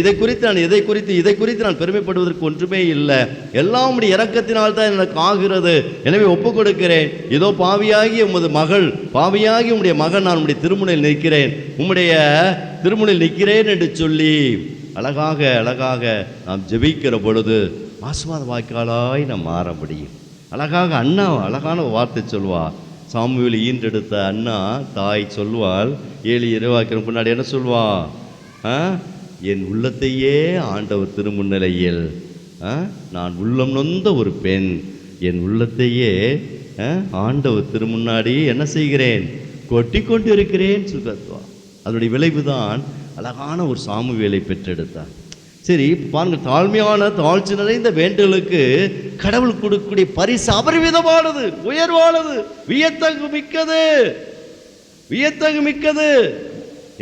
இதை குறித்து நான் பெருமைப்படுவதற்கு ஒன்றுமே இல்லை, எல்லாம் உடைய இரக்கத்தினால் தான் எனக்கு ஆகிறது, எனவே ஒப்புக் கொடுக்கிறேன். இதோ பாவியாகி உமது மகள், பாவியாகி உம்முடைய மகன், நான் உம்முடைய திருமுனையில் நிற்கிறேன் என்று சொல்லி அழகாக நாம் ஜெபிக்கிற பொழுது ஆசீர்வாத வாய்க்காலாய் நாம் மாற முடியும். அழகாக அண்ணா அழகான வார்த்தை சொல்வார். சாமுவேல் ஈன்றெடுத்த அண்ணா தாய் சொல்வாள், 7 இறைவாக்கிற்கு முன்னாடி என்ன சொல்வா? என் உள்ளத்தையே ஆண்டவர் திருமுன்னிலையில், நான் உள்ளம் நொந்த ஒரு பெண், என் உள்ளத்தையே ஆண்டவர் திருமுன்னாடி என்ன செய்கிறேன், கொட்டி கொண்டு இருக்கிறேன் சுகத்வா. அதனுடைய விளைவுதான் அழகான ஒரு சாமுவேலை பெற்றெடுத்தார். சரி பாருங்கள், தாழ்மையான தாழ்ச்சி நிறைந்த வேண்டலுக்கு கடவுள் கொடுக்கக்கூடிய பரிசு அபரிவிதமானது, உயர்வானது, வியத்தகு மிக்கது.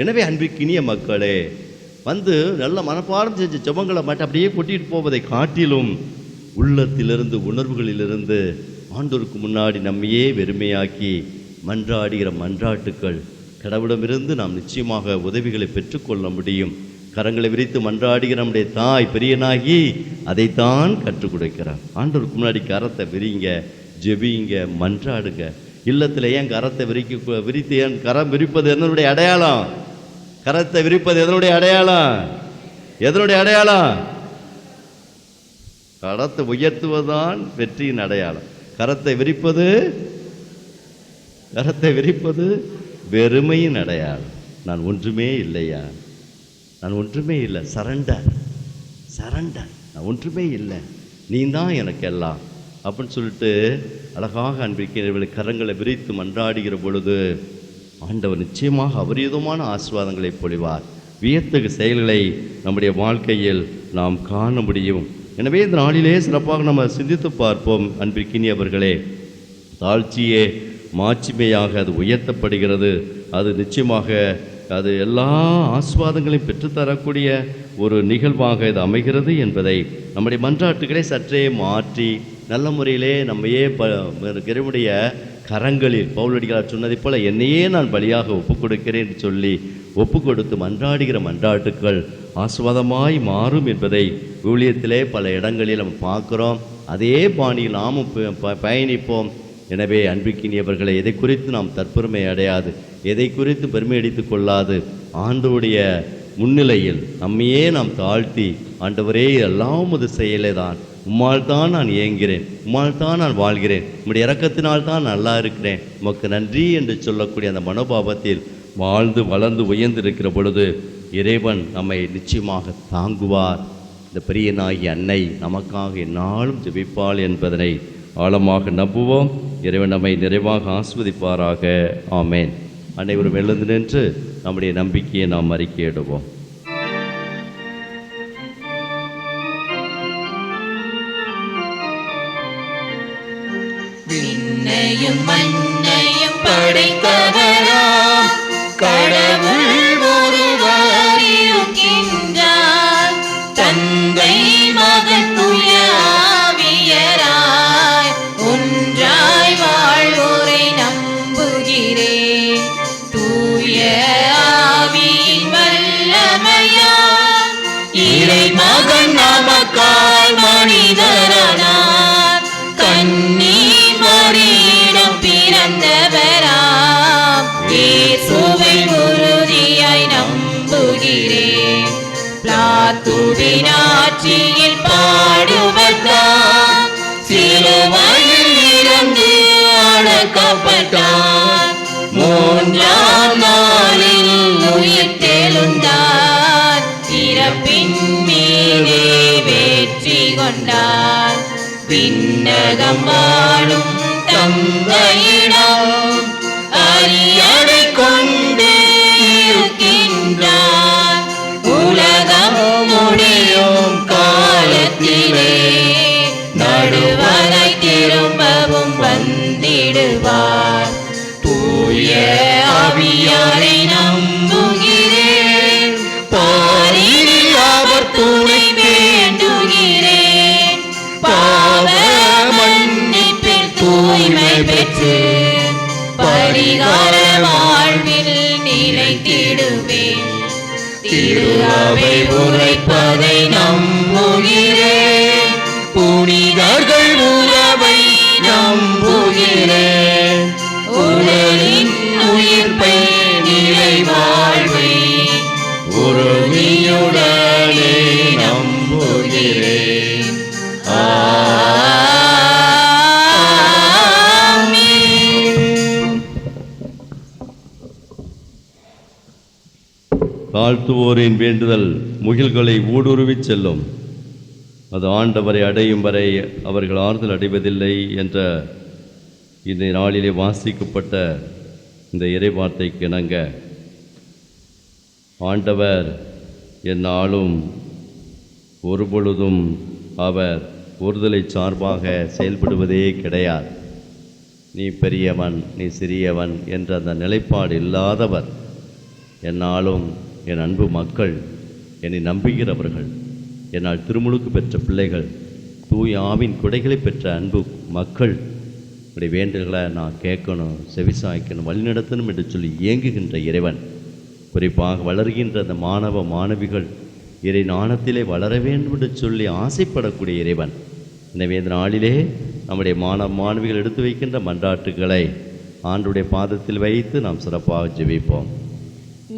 எனவே அன்பிற்கினிய மக்களே, வந்து நல்ல மனப்பாடம் செஞ்ச ஜெபங்களை மட்டும் அப்படியே கொட்டிட்டு போவதை காட்டிலும், உள்ளத்திலிருந்து உணர்வுகளிலிருந்து ஆண்டோருக்கு முன்னாடி நம்மையே வெறுமையாக்கி மன்றாடுகிற மன்றாட்டுக்கள் கடவுளிடமிருந்து நாம் நிச்சயமாக உதவிகளை பெற்றுக்கொள்ள முடியும். கரங்களை விரித்து மன்றாடுகிற நம்முடைய தாய் பெரியனாகி அதைத்தான் கற்றுக் கொடுக்கிறார். ஆண்டவருக்கு முன்னாடி கரத்தை விரிங்க, ஜெபிங்க, மன்றாடுங்க. இல்லத்தில் ஏன் கரத்தை விரித்து ஏன் கரம் விரிப்பது எதனுடைய அடையாளம்? கரத்தை விரிப்பது எதனுடைய அடையாளம்? எதனுடைய அடையாளம்? கரத்தை உயர்த்துவதுதான் வெற்றியின் அடையாளம். கரத்தை விரிப்பது வெறுமையின் அடையாளம். நான் ஒன்றுமே இல்லையா, நான் ஒன்றுமே இல்லை, சரண்டர், நான் ஒன்றுமே இல்லை, நீ தான் எனக்கு எல்லாம் அப்படின்னு சொல்லிட்டு அழகாக அன்பிற்கிறவர்களை கரங்களை விரித்து மன்றாடுகிற பொழுது ஆண்டவர் நிச்சயமாக அபரிதமான ஆசீர்வாதங்களை பொழிவார். வியத்தகு செயல்களை நம்முடைய வாழ்க்கையில் நாம் காண முடியும். எனவே இந்த நாளிலே சிறப்பாக நம்ம சிந்தித்து பார்ப்போம். அன்பிற்கினியவர்களே, தாழ்ச்சியே மாட்சிமையாக அது உயர்த்தப்படுகிறது. அது நிச்சயமாக அது எல்லா ஆசீர்வாதங்களையும் பெற்றுத்தரக்கூடிய ஒரு நிகழ்வாக இது அமைகிறது என்பதை நம்முடைய மன்றாட்டுகளை சற்றே மாற்றி நல்ல முறையிலே நம்மையே இறைவனுடைய கரங்களில் பவுலடிகளார் சொன்னதைப் போல என்னையே நான் பலியாக ஒப்புக் கொடுக்கிறேன் சொல்லி ஒப்பு கொடுத்து மன்றாடுகிற மன்றாட்டுக்கள் ஆசீர்வாதமாய் மாறும் என்பதை ஊழியத்திலே பல இடங்களில் நம்ம பார்க்குறோம். அதே பாணியில் நாமும் பயணிப்போம். எனவே அன்பிற்கினியவர்களை எதை குறித்து நாம் தற்பெருமை அடையாது, எதை குறித்து பெருமை அடித்து கொள்ளாது, ஆண்டவருடைய முன்னிலையில் நம்மையே நாம் தாழ்த்தி, ஆண்டவரே எல்லாம் உமது செயலே தான், உம்மால் தான் நான் இயங்குகிறேன், உம்மால் தான் நான் வாழ்கிறேன், உம்முடைய இரக்கத்தினால் தான் நல்லா இருக்கிறேன், உமக்கு நன்றி என்று சொல்லக்கூடிய அந்த மனோபாவத்தில் வாழ்ந்து வளர்ந்து உயர்ந்திருக்கிற பொழுது இறைவன் நம்மை நிச்சயமாக தாங்குவார். இந்த பெரியனாகிய அன்னை நமக்காக எந்நாளும் ஜெபிப்பாள் என்பதனை ஆழமாக நம்புவோம். இறைவன் நம்மை நிறைவாக ஆஸ்வதிப்பாராக. ஆமேன். அனைவரும் எழுந்து நின்று நம்முடைய நம்பிக்கையை நாம் அறிக்கையிடுவோம். விண்ணையும் மண்ணையும் படைத்தவராம் கடவுள் ஒருவர் இருக்கின்றார். தந்தை மகன் தூய ஆவியராய் ஒன்றாய் வாழ்வோரை நம்புகிறேன். தூய ஆவியின் வல்லமையால் இறை மகன் நமக்காய் மனிதரானார். கன்னி மரியிடம் பிறந்தவராம் இயேசுவை உறுதியாய் நம்புகிறேன். பிலாத்துவின் ஆட்சியில் பாடுபட்டார், சிலுவையில் இறந்து அடக்கப்பட்டார், மூன்றாம் நாளில் உயிர்த்தெழுந்தார், இறப்பின் மீதே வெற்றி கொண்டார். விண்ணகம் வாழும் தந்தையிடம் அரியணை கொண்டு இருக்கின்றார். உலகம் முடியும் காலத்திலே நடுவரை திரும்பவும் வந்திடுவார். தூய ஆவியாரை நம்புகிறேன், பாரினில் அவர் துணை வேண்டுகிறேன். பாவ மன்னிப்பில் தூய்மை பெற்று பரிகார வாழ்வில் நிலைத்திடுவேன். திரு அவை உரைப்பதை நம்புகிறேன், புனிதர்கள் உறவை நம்புகிறேன். உடலின் உயிர்ப்பை நிலை வாழ்வை உறுதியுடனே நம்புகிறேன். தாழ்த்துவோரின் வேண்டுதல் முகில்களை ஊடுருவிச் செல்லும், அது ஆண்டவரை அடையும் வரை அவர்கள் ஆறுதல் அடைவதில்லை என்ற இந்த நாளிலே வாசிக்கப்பட்ட இந்த இறைவார்த்தைக்கு இணங்க ஆண்டவர் எந்நாளும் ஒருபொழுதும் அவர் ஒருதலை சார்பாக செயல்படுவதே கிடையாது. நீ பெரியவன், நீ சிறியவன் என்ற அந்த நிலைப்பாடு இல்லாதவர். என்னாலும் என் அன்பு மக்கள், என்னை நம்புகிறவர்கள், என்னால் திருமுழுக்கு பெற்ற பிள்ளைகள், தூய ஆவின் குடைகளை பெற்ற அன்பு மக்கள், இப்படி வேண்டுதல்களை நான் கேட்கணும், செவிசாய்க்கணும், வழிநடத்தணும் என்று சொல்லி இயங்குகின்ற இறைவன், குறிப்பாக வளர்கின்ற அந்த மாணவ மாணவிகள் இறை ஞானத்திலே வளர வேண்டும் என்று சொல்லி ஆசைப்படக்கூடிய இறைவன். எனவே இந்த நாளிலே நம்முடைய மாணவ மாணவிகள் எடுத்து வைக்கின்ற மன்றாட்டுக்களை ஆண்டுடைய பாதத்தில் வைத்து நாம் சிறப்பாக ஜெபிப்போம்.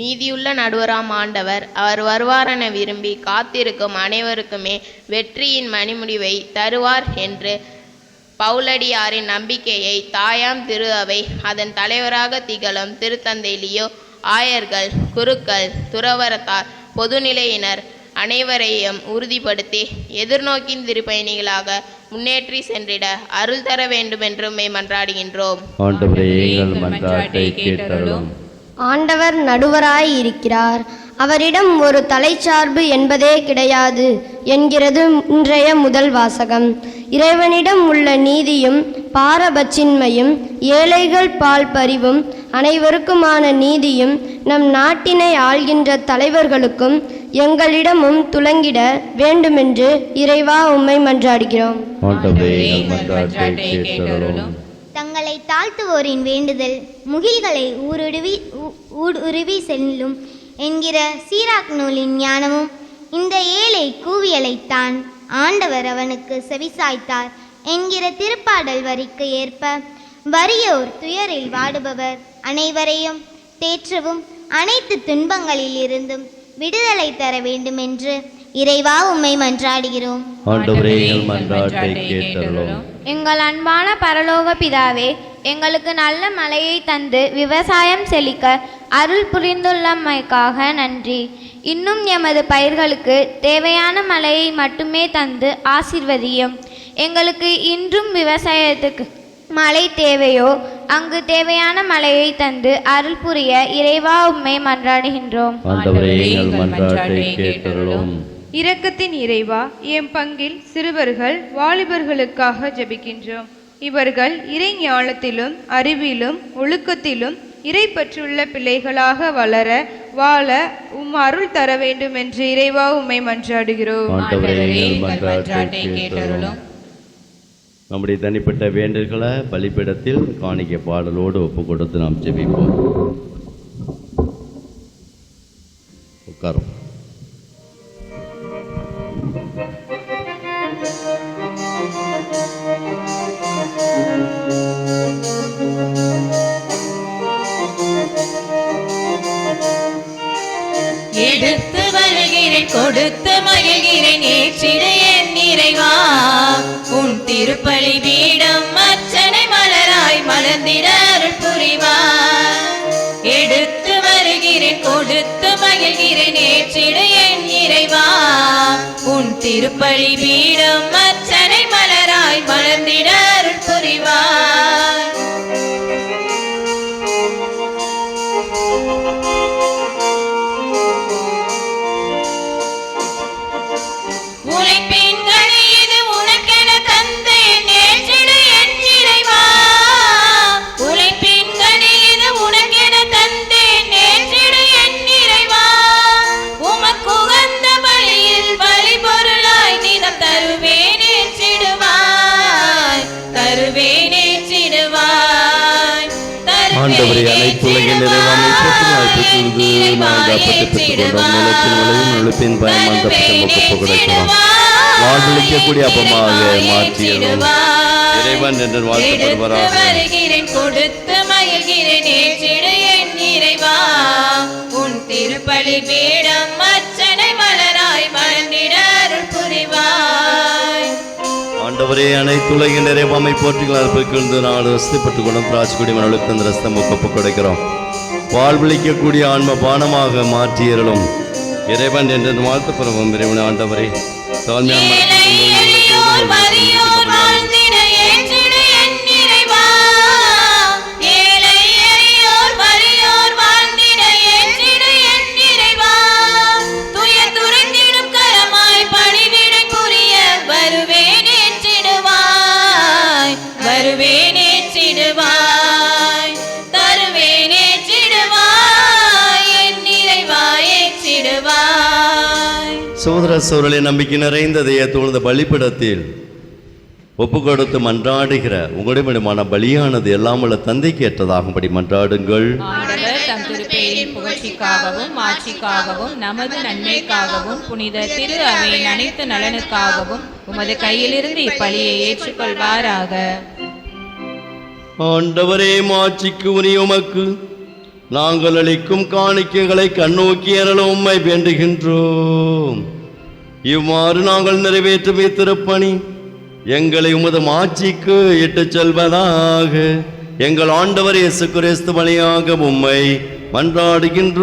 நீதியுள்ள நடுவராம் ஆண்டவர் அவர் வருவாரென விரும்பி காத்திருக்கும் அனைவருக்குமே வெற்றியின் மணிமுடிவை தருவார் என்று பவுலடியாரின் நம்பிக்கையை தாயாம் திரு அவை அதன் தலைவராக திகழும் திருத்தந்தை லியோ, ஆயர்கள், குருக்கள், துறவரத்தார், பொதுநிலையினர் அனைவரையும் உறுதிப்படுத்தி எதிர்நோக்கின் திருப்பயணிகளாக முன்னேற்றி சென்றிட அருள் தர வேண்டுமென்றும் மன்றாடுகின்றோம். ஆண்டவரே, எங்கள் மன்றாட்டை கேட்டருளும். ஆண்டவர் நடுவராய் இருக்கிறார், அவரிடம் ஒரு தலைச்சார்பு என்பதே கிடையாது என்கிறது இன்றைய முதல் வாசகம். இறைவனிடம் உள்ள நீதியும் பாரபட்சின்மையும் ஏழைகள் பால் பரிவும் அனைவருக்குமான நீதியும் நம் நாட்டினை ஆள்கின்ற தலைவர்களுக்கும் எங்களிடமும் துலங்கிட வேண்டுமென்று இறைவா உம்மை மன்றாடுகிறோம். தங்களை தாழ்த்துவோரின் வேண்டுதல் முகில்களை ஊடுருவி செல்லும் என்கிற சீராக் நூலின் ஞானமும் இந்த ஏழை கூவியலைத்தான் ஆண்டவர் அவனுக்கு செவிசாய்த்தார் என்கிற திருப்பாடல் வரிக்கு ஏற்ப வறியோர் துயரில் வாடுபவர் அனைவரையும் தேற்றவும் அனைத்து துன்பங்களில் இருந்தும் விடுதலை தர வேண்டும் என்று இறைவா உம்மை மன்றாடுகிறோம். எங்கள் அன்பான பரலோக பிதாவே, எங்களுக்கு நல்ல மழையை தந்து விவசாயம் செழிக்க அருள் புரிந்துள்ளமைக்காக நன்றி. இன்னும் எமது பயிர்களுக்கு தேவையான மழையை மட்டுமே தந்து ஆசீர்வதியும். எங்களுக்கு இன்றும் விவசாயத்துக்கு மழை தேவையோ அங்கு தேவையான மழையை தந்து அருள் புரிய இறைவா உம்மை மன்றாடுகின்றோம். இரக்கத்தின் இறைவா, எம் பங்கில் சிறுவர்கள் வாலிபர்களுக்காக ஜெபிக்கின்றோம். இவர்கள் இறை ஞானத்திலும் அறிவிலும் ஒழுக்கத்திலும் இறை பற்றுள்ள பிள்ளைகளாக வாழ அருள் தர வேண்டும் என்று இறைவா உம்மை மன்றாடுகிறோம். நம்முடைய தனிப்பட்ட வேண்டல்களை பலிபீடத்தில் காணிக்கை பாடலோடு ஒப்பு கொடுத்து நாம் ஜெபிப்போம். உட்காரும். எடுத்து வருகிறேன், கொடுத்து மகிழ்கிறேன், ஏற்றிட என் இறைவா உன் திருப்பலி பீடம் அர்ச்சனை மலராய் மலர்ந்திட அருள் புரிவார். எடுத்து வருகிறேன், கொடுத்து மகிழ்கிறேன், ஏற்றிட என் இறைவா உன் திருப்பலி பீடம் அர்ச்சனை மலராய் மலர்ந்திட அருள் புரிவார். ஆண்டவரே, அனைத்து உலகின் நிறைவாமை போற்றி நாங்கள் பெற்றுக்கொண்டோம். நிலத்தின் விளையும் நெழுப்பின் பயமாக்கப்பட்டு கிடைக்கிறோம். வாழ்வளிக்கக்கூடிய அப்பமாக மாற்றியதும் இறைவன் என்று வாழ்க்கப்படுவராக. கொடுத்து மகிழ்கிறேன், ஏற்றிட என் இறைவா உன் திருப்பலி பீடம் அர்ச்சனை மலராய் மலர்ந்திட அருள் புரிவாய். ஆண்டவரே, அனைத்து உலகின் நிறைவாமை போற்றிகளால் பெற்று நாடு வசதிப்பட்டுக் கொண்டும் திராட்சைக்குடி மணலுக்கு அந்த ரஸ்தம் ஒப்பு கொடுக்கிறோம். வாழ்வளிக்கக்கூடிய ஆன்ம பானமாக மாற்றியர்களும் இறைவன் என்று வாழ்த்துப்பெறவும் இறைவன். ஆண்டவரே, சோதர சோழலை நம்பிக்கை நிறைந்த தூழ்ந்த பலிப்பிடத்தில் ஒப்பு கொடுத்து மன்றாடுகிற உங்களுடைய பலியானது எல்லாம் உள்ள தந்தைக்கு ஏற்றதாகும்படி மன்றாடுங்கள். தம் திருப்பெயரின் புகழ்ச்சிக்காகவும் ஆட்சிக்காகவும் நமது நன்மைக்காகவும் புனித திரு அவையின் அனைத்து நலனுக்காகவும் உமது கையிலிருந்து இப்பலியை ஏற்றுக்கொள்வாராக. ஆண்டவரே, மாட்சிக்கு உரிய உமக்கு நாங்கள் அளிக்கும் காணிக்கைகளை கண்ணோக்கி அருள உம்மை வேண்டுகின்றோம். இவ்வாறு நாங்கள் நிறைவேற்றும் இத்திருப்பணி எங்களை உமது மாட்சிக்கு இட்டுச் செல்வதாக. எங்கள் ஆண்டவர் இயேசு கிறிஸ்து வழியாக உம்மை மன்றாடுகின்றோம்.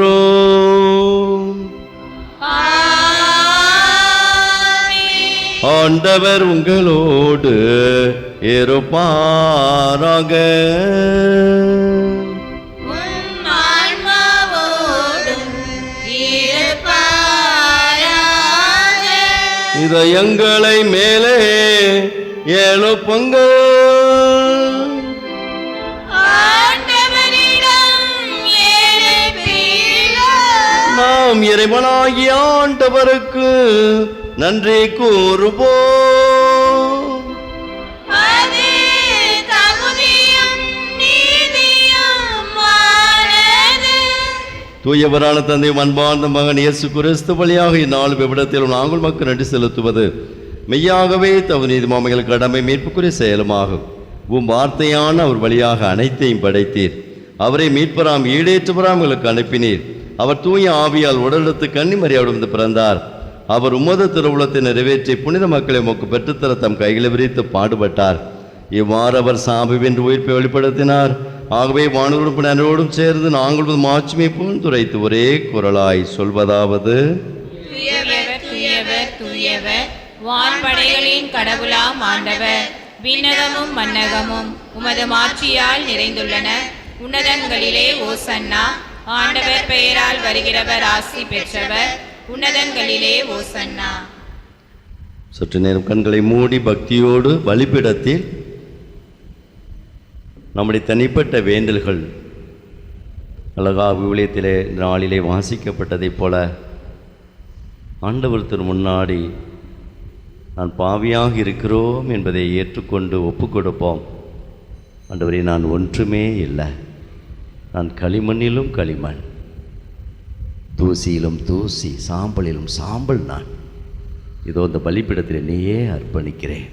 ஆண்டவர் உங்களோடு இருப்பாராக. இதயங்களை மேலே எழுப்புங்கள். நாம் இறைவனாகிய ஆண்டவருக்கு நன்றி கூறுவோம். தூயவரான தந்தை, அன்பார்ந்த மகன் இயேசு கிறிஸ்து வழியாக இந்நாள் விவிடத்தில் நாங்கள் மக்கள் நன்றி செலுத்துவது மெய்யாகவே தவறு நீதிமாமைகள் கடமை மீட்புக்குரிய செயலுமாகும். வார்த்தையான அவர் வழியாக அனைத்தையும் படைத்தீர். அவரை மீட்பராம் ஈடேற்றுவராம் எங்களுக்கு அனுப்பினீர். அவர் தூய ஆவியால் உடலெடுத்து கன்னிமரியாவிடம் பிறந்தார். அவர் உமது திருவுளத்தை நிறைவேற்றி புனித மக்களை உமக்கு பெற்றுத்தர தம் கைகளை விரித்து பாடுபட்டார். இவ்வாறு அவர் சாபி வென்று உயிர்ப்பை வெளிப்படுத்தினார். ஆகவே வானவரும் அனைவரோடும் சேர்ந்து நாங்கள் மாட்சிமை பூந்துரைத்து ஒரே குரலாய் சொல்வதாவது: வான்படைகளின் கடவுளாம் ஆண்டவர், விண்ணகமும் மன்னகமும் உமது மாட்சியால் நிறைந்துள்ளன. உன்னதங்களிலே ஓசன்னா. ஆண்டவர் பெயரால் வருகிறவர் ஆசி பெற்றவர். உன்னதங்களிலே ஓசன்னா. சற்று நேரம் கண்களை மூடி பக்தியோடு பலிபீடத்தில் நம்முடைய தனிப்பட்ட வேண்டல்கள் அழகாக விவிலியத்திலே நாளிலே வாசிக்கப்பட்டதைப் போல ஆண்டவர் திரு முன்னாடி நான் பாவியாக இருக்கிறோம் என்பதை ஏற்றுக்கொண்டு ஒப்பு கொடுப்போம். ஆண்டவரே, நான் ஒன்றுமே இல்லை, நான் களிமண்ணிலும் களிமண், தூசியிலும் தூசி, சாம்பலிலும் சாம்பல். நான் இதோ இந்த பலிபீடத்தில் நீயே அர்ப்பணிக்கிறேன்.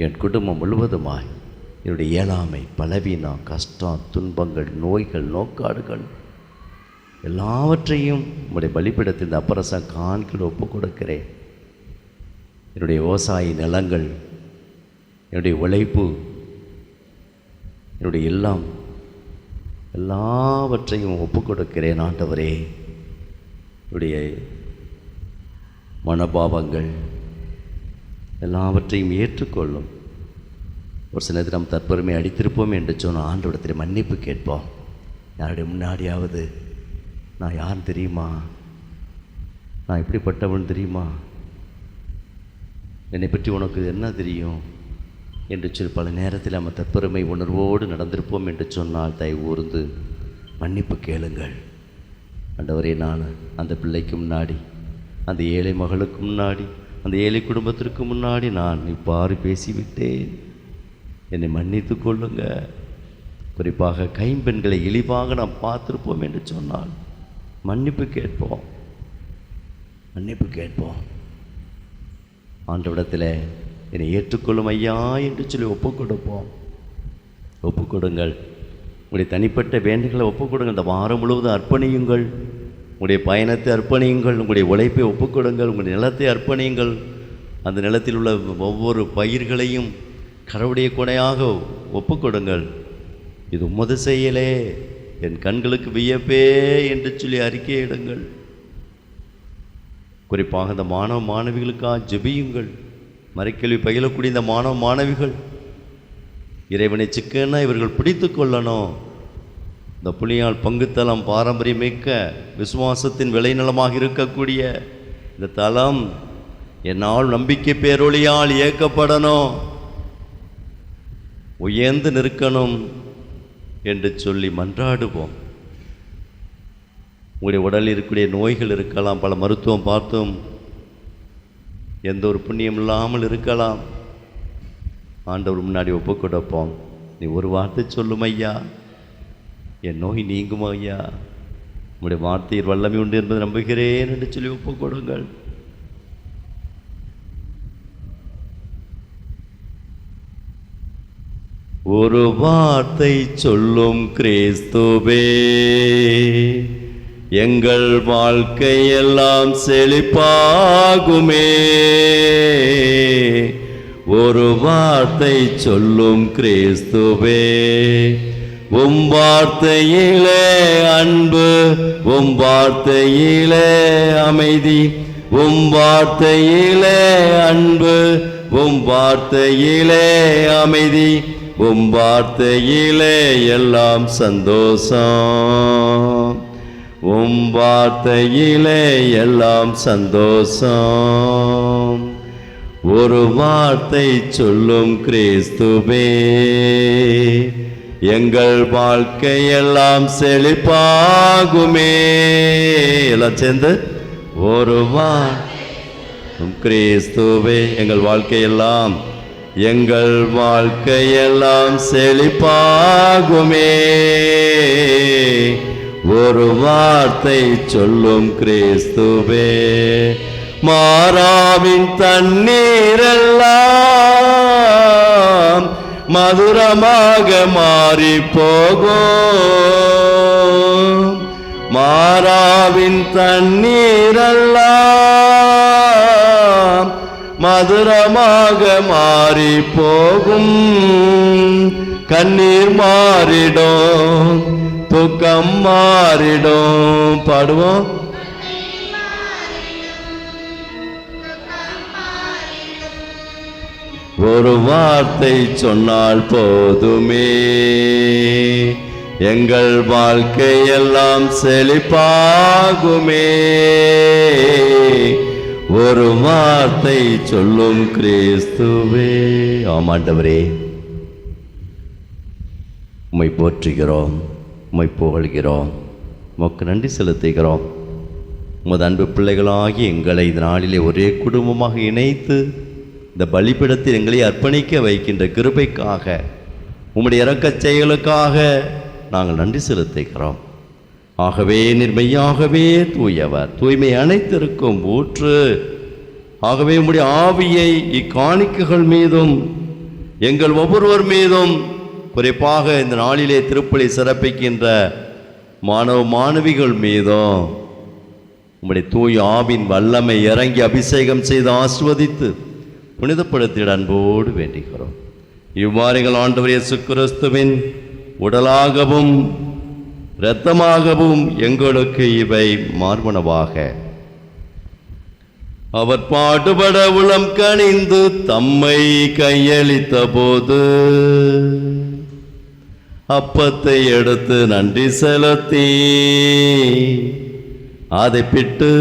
என் குடும்பம் முழுவதுமாய் என்னுடைய இயலாமை, பலவீனம், கஷ்டம், துன்பங்கள், நோய்கள், நோக்காடுகள் எல்லாவற்றையும் உங்களுடைய பலிபீடத்தில் இந்த அப்பரசம் காண்கில் ஒப்பு கொடுக்கிறேன். என்னுடைய விவசாய நிலங்கள், என்னுடைய உழைப்பு, என்னுடைய எல்லாவற்றையும் ஒப்பு கொடுக்கிறேன். ஆண்டவரே, என்னுடைய மனோபாவங்கள் எல்லாவற்றையும் ஏற்றுக்கொள்ளும். ஒரு சில நேரம் தற்பெருமை அடித்திருப்போம் என்று சொன்ன ஆண்டவரிடத்தில் மன்னிப்பு கேட்போம். யாருடைய முன்னாடியாவது நான் யார் தெரியுமா, நான் எப்படிப்பட்டவன் தெரியுமா, என்னை பற்றி உனக்கு என்ன தெரியும் என்று சொல்லி பல நேரத்தில் நம்ம தற்பெருமை உணர்வோடு நடந்திருப்போம் என்று சொன்னால் தயவு கூர்ந்து மன்னிப்பு கேளுங்கள். ஆண்டவரே, நான் அந்த பிள்ளைக்கு முன்னாடி, அந்த ஏழை மகளுக்கு முன்னாடி, அந்த ஏழை குடும்பத்திற்கு முன்னாடி நான் இவ்வாறு பேசிவிட்டேன், என்னை மன்னித்து கொள்ளுங்க. குறிப்பாக கைம்பெண்களை இழிவாக நாம் பார்த்துருப்போம் என்று சொன்னால் மன்னிப்பு கேட்போம். ஆண்டவரிடத்தில் என்னை ஏற்றுக்கொள்ளும் ஐயா என்று சொல்லி ஒப்புக்கொடுங்கள். உங்களுடைய தனிப்பட்ட வேண்டுகளை ஒப்புக்கொடுங்கள். இந்த வாரம் முழுவதும் அர்ப்பணியுங்கள். உங்களுடைய பயணத்தை அர்ப்பணியுங்கள். உங்களுடைய உழைப்பை ஒப்புக்கொடுங்கள். உங்களுடைய நிலத்தை அர்ப்பணியுங்கள். அந்த நிலத்தில் உள்ள ஒவ்வொரு பயிர்களையும் கடவுளுடைய கொடையாக ஒப்புக்கொடுங்கள். இது உமது செயலே, என் கண்களுக்கு வியப்பே என்று சொல்லி அறிக்கையிடுங்கள். குறிப்பாக இந்த மாணவ மாணவிகளுக்காக ஜெபியுங்கள். மறைக்கல்வி பயிலக்கூடிய இந்த மாணவ மாணவிகள் இறைவனை சிக்கன இவர்கள் பிடித்து கொள்ளணும். இந்த புலியால் பங்குத்தலம் பாரம்பரியமிக்க விசுவாசத்தின் விளைநிலமாக இருக்கக்கூடிய இந்த தலம் என்னால் நம்பிக்கை பேரொழியால் இயக்கப்படணும், உயர்ந்து நிற்கணும் என்று சொல்லி மன்றாடுவோம். உங்களுடைய உடலில் இருக்கக்கூடிய நோய்கள் இருக்கலாம், பல மருத்துவம் பார்த்தும் எந்த ஒரு புண்ணியம் இல்லாமல் இருக்கலாம். ஆண்டவர் முன்னாடி ஒப்பு கொடுப்போம். நீ ஒரு வார்த்தை சொல்லும் ஐயா, என் நோய் நீங்கும் ஐயா, உங்களுடைய வார்த்தையில் வல்லமை உண்டு என்பதை நம்புகிறேன் என்று சொல்லி ஒப்பு கொடுங்கள். ஒரு வார்த்தை சொல்லும் கிறிஸ்துவே, எங்கள் வாழ்க்கையெல்லாம் செழிப்பாகுமே. ஒரு வார்த்தை சொல்லும் கிறிஸ்துவே, உம் வார்த்தையிலே அன்பு, உம் வார்த்தையிலே அமைதி, உம் வார்த்தையிலே அன்பு, உம் வார்த்தையிலே அமைதி, உம் வார்த்தையிலே எல்லாம் சந்தோஷம், உம் வார்த்தையிலே எல்லாம் சந்தோஷம். ஒரு வார்த்தை சொல்லும் கிறிஸ்துவே, எங்கள் வாழ்க்கையெல்லாம் செழிப்பாகுமே. எல்லாம் சேர்ந்து ஒரு வார்த்தை கிறிஸ்துவே, எங்கள் வாழ்க்கையெல்லாம், எங்கள் வாழ்க்கையெல்லாம் செழிப்பாகுமே. ஒரு வார்த்தை சொல்லும் கிறிஸ்துவே, மாறாவின் தண்ணீரெல்லாம் மதுரமாக மாறி போகும். மாறாவின் தண்ணீரெல்லாம் மதுரமாக மாறி போகும். கண்ணீர் மாறிடும், துக்கம் மாறிடும். பாடுவோம். ஒரு வார்த்தை சொன்னால் போதுமே, எங்கள் வாழ்க்கையெல்லாம் செழிப்பாகுமே. ஒரு வார்த்தை சொல்லும் கிறிஸ்துவே. ஆமாண்டவரே, உம்மை போற்றுகிறோம், உம்மை புகழ்கிறோம், உமக்கு நன்றி செலுத்துகிறோம். உமது அன்பு பிள்ளைகளாகி எங்களை இந்த நாளிலே ஒரே குடும்பமாக இணைத்து இந்த பலிபீடத்தில் எங்களை அர்ப்பணிக்க வைக்கின்ற கிருபைக்காக, உம்முடைய இரக்கச் செயலுக்காக நாங்கள் நன்றி செலுத்துகிறோம். ஆகவே நிர்மையாகவே தூயவர், தூய்மை அனைத்திற்கும் ஊற்று. ஆகவே உம்முடைய ஆவியை இக்காணிக்கைகள் மீதும் எங்கள் ஒவ்வொருவர் மீதும், குறிப்பாக இந்த நாளிலே திருப்பலி சிறப்பிக்கின்ற மாணவ மாணவிகள் மீதும் உம்முடைய தூய ஆவின் வல்லமை இறங்கி அபிஷேகம் செய்து ஆசிர்வதித்து புனிதப்படுத்திட அன்போடு வேண்டுகிறோம். இவ்வாறுகள் ஆண்டவர் இயேசு கிறிஸ்துவின் உடலாகவும் இரத்தமாகவும் எங்களுக்கு இவை மார்பனவாக. அவர் பாடுபட உளம் கனிந்து தம்மை கையளித்த போது அப்பத்தை எடுத்து நன்றி செலுத்தி அதை பிட்டு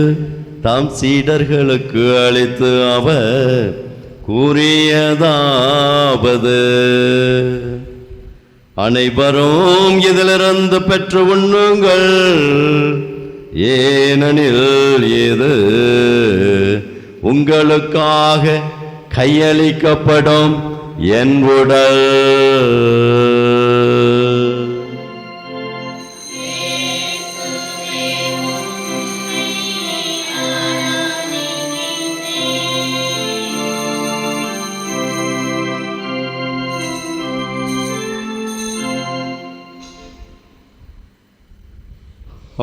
தாம் சீடர்களுக்கு அளித்து அவர் கூறியதாவது, அனைவரும் இதிலிருந்து பெற்று உண்ணுங்கள், ஏனெனில் இது உங்களுக்காக கையளிக்கப்படும் என் உடல்.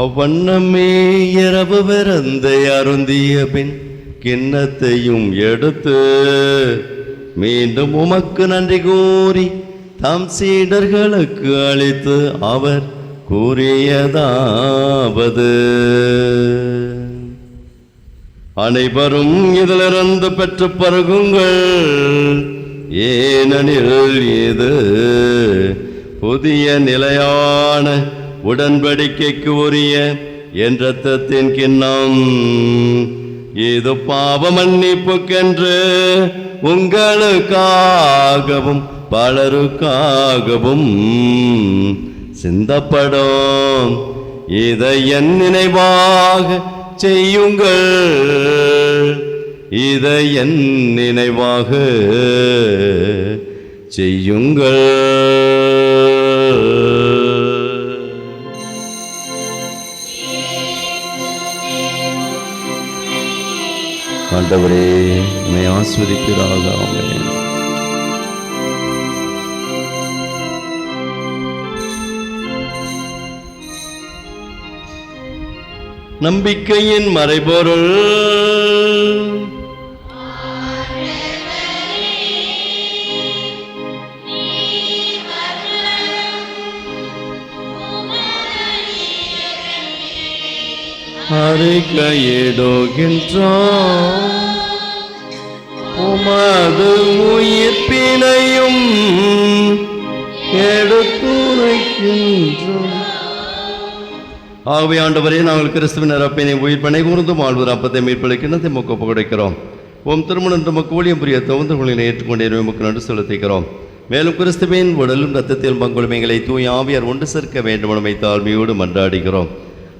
அவ்வண்ணமே இரவு விருந்தை அருந்திய பின் கிண்ணத்தையும் எடுத்து மீண்டும் உமக்கு நன்றி கூறி தம் சீடர்களுக்கு அளித்து அவர் கூறியதாவது, அனைவரும் இதிலிருந்து பெற்று பருகுங்கள், ஏனெனில் இது புதிய நிலையான உடன்படிக்கைக்கு உரிய என் இரத்தத்தின் கிண்ணம். இது பாவ மன்னிப்புக்கென்று உங்களுக்காகவும் பலருக்காகவும் சிந்தப்படும். இதை என் நினைவாக செய்யுங்கள், இதை என் நினைவாக செய்யுங்கள். ஆண்டவரே, உம்மை ஆசீர்வதிப்பீராக. ஆமென். நம்பிக்கையின் மறைபொருள். அறிக்கையிடுகின்றோம் உமது உயிர்ப்பினையும் எடுத்துரைக்கின்றோம். ஆகவே ஆண்டவரே, நாங்கள் கிறிஸ்துவின் இறப்பினை உயிர்ப்பனை கூர்ந்தும் வாழ்வது அப்பத்தை மீட்பளிக்கின்றதை முக்கப்பு கொடுக்கிறோம். உம் திருமணம் நமக்கு ஊழியம் புரிய தகுந்தவர்களை ஏற்றுக்கொண்டே உமக்கு நடு செலுத்துகிறோம். மேலும் கிறிஸ்துவின் உடலும் இரத்தத்திலும் பங்குரிமைகளை தூய் ஆவியார் ஒன்று சேர்க்க வேண்டும் தாழ்மையோடு மன்றாடுகிறோம்.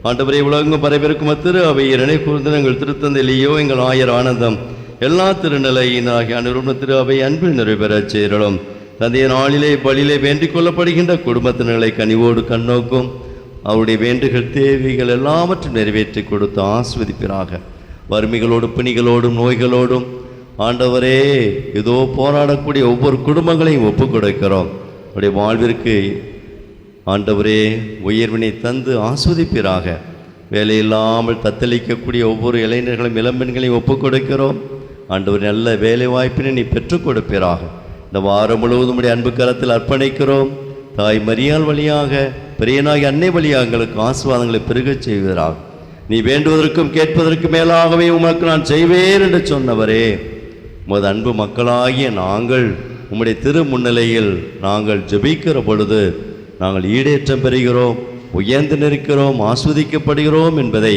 ஆண்டவரே, உலகங்கும் பரவிருக்கும் திரு அவை இரணை கூர்ந்து எங்கள் திருத்தந்தையிலேயோ எங்கள் ஆயர் ஆனந்தம் எல்லா திருநிலையினாகிய அனுருண திரு அவை அன்பில் நிறைவேறச் சேரலும். தந்தைய நாளிலே பலியிலே வேண்டிக் கொள்ளப்படுகின்ற குடும்பத்தினர்களை கனிவோடு கண்ணோக்கும். அவருடைய வேண்டுகள் தேவைகள் எல்லாவற்றையும் நிறைவேற்றி கொடுத்து ஆஸ்வதிப்பிறாக. வறுமைகளோடும் பிணிகளோடும் நோய்களோடும் ஆண்டவரே ஏதோ போராடக்கூடிய ஒவ்வொரு குடும்பங்களையும் ஒப்புக் கொடுக்கிறோம். அவருடைய வாழ்விற்கு ஆண்டவரே உயர்வினை தந்து ஆஸ்வதிப்பிறாக. வேலையில்லாமல் தத்தளிக்கக்கூடிய ஒவ்வொரு இளைஞர்களையும் இளம்பெண்களையும் ஒப்புக் கொடுக்கிறோம். ஆண்டவர் நல்ல வேலை வாய்ப்பினை நீ பெற்றுக் கொடுப்பீராக. இந்த வாரம் முழுவதும் உடைய அன்பு கரத்தில் அர்ப்பணிக்கிறோம். தாய் மரியாள் வழியாக பெரியனாகி அன்னை வழியாக எங்களுக்கு ஆசீர்வாதங்களை பெருகச் செய்வீராக. நீ வேண்டுவதற்கும் கேட்பதற்கு மேலாகவே உமக்கு நான் செய்வேன் என்று சொன்னவரே, உமது அன்பு மக்களாகிய நாங்கள் உம்முடைய திரு முன்னிலையில் நாங்கள் ஜெபிக்கிற பொழுது நாங்கள் ஈடேற்றம் பெறுகிறோம், உயர்ந்து நிற்கிறோம், ஆஸ்வதிக்கப்படுகிறோம் என்பதை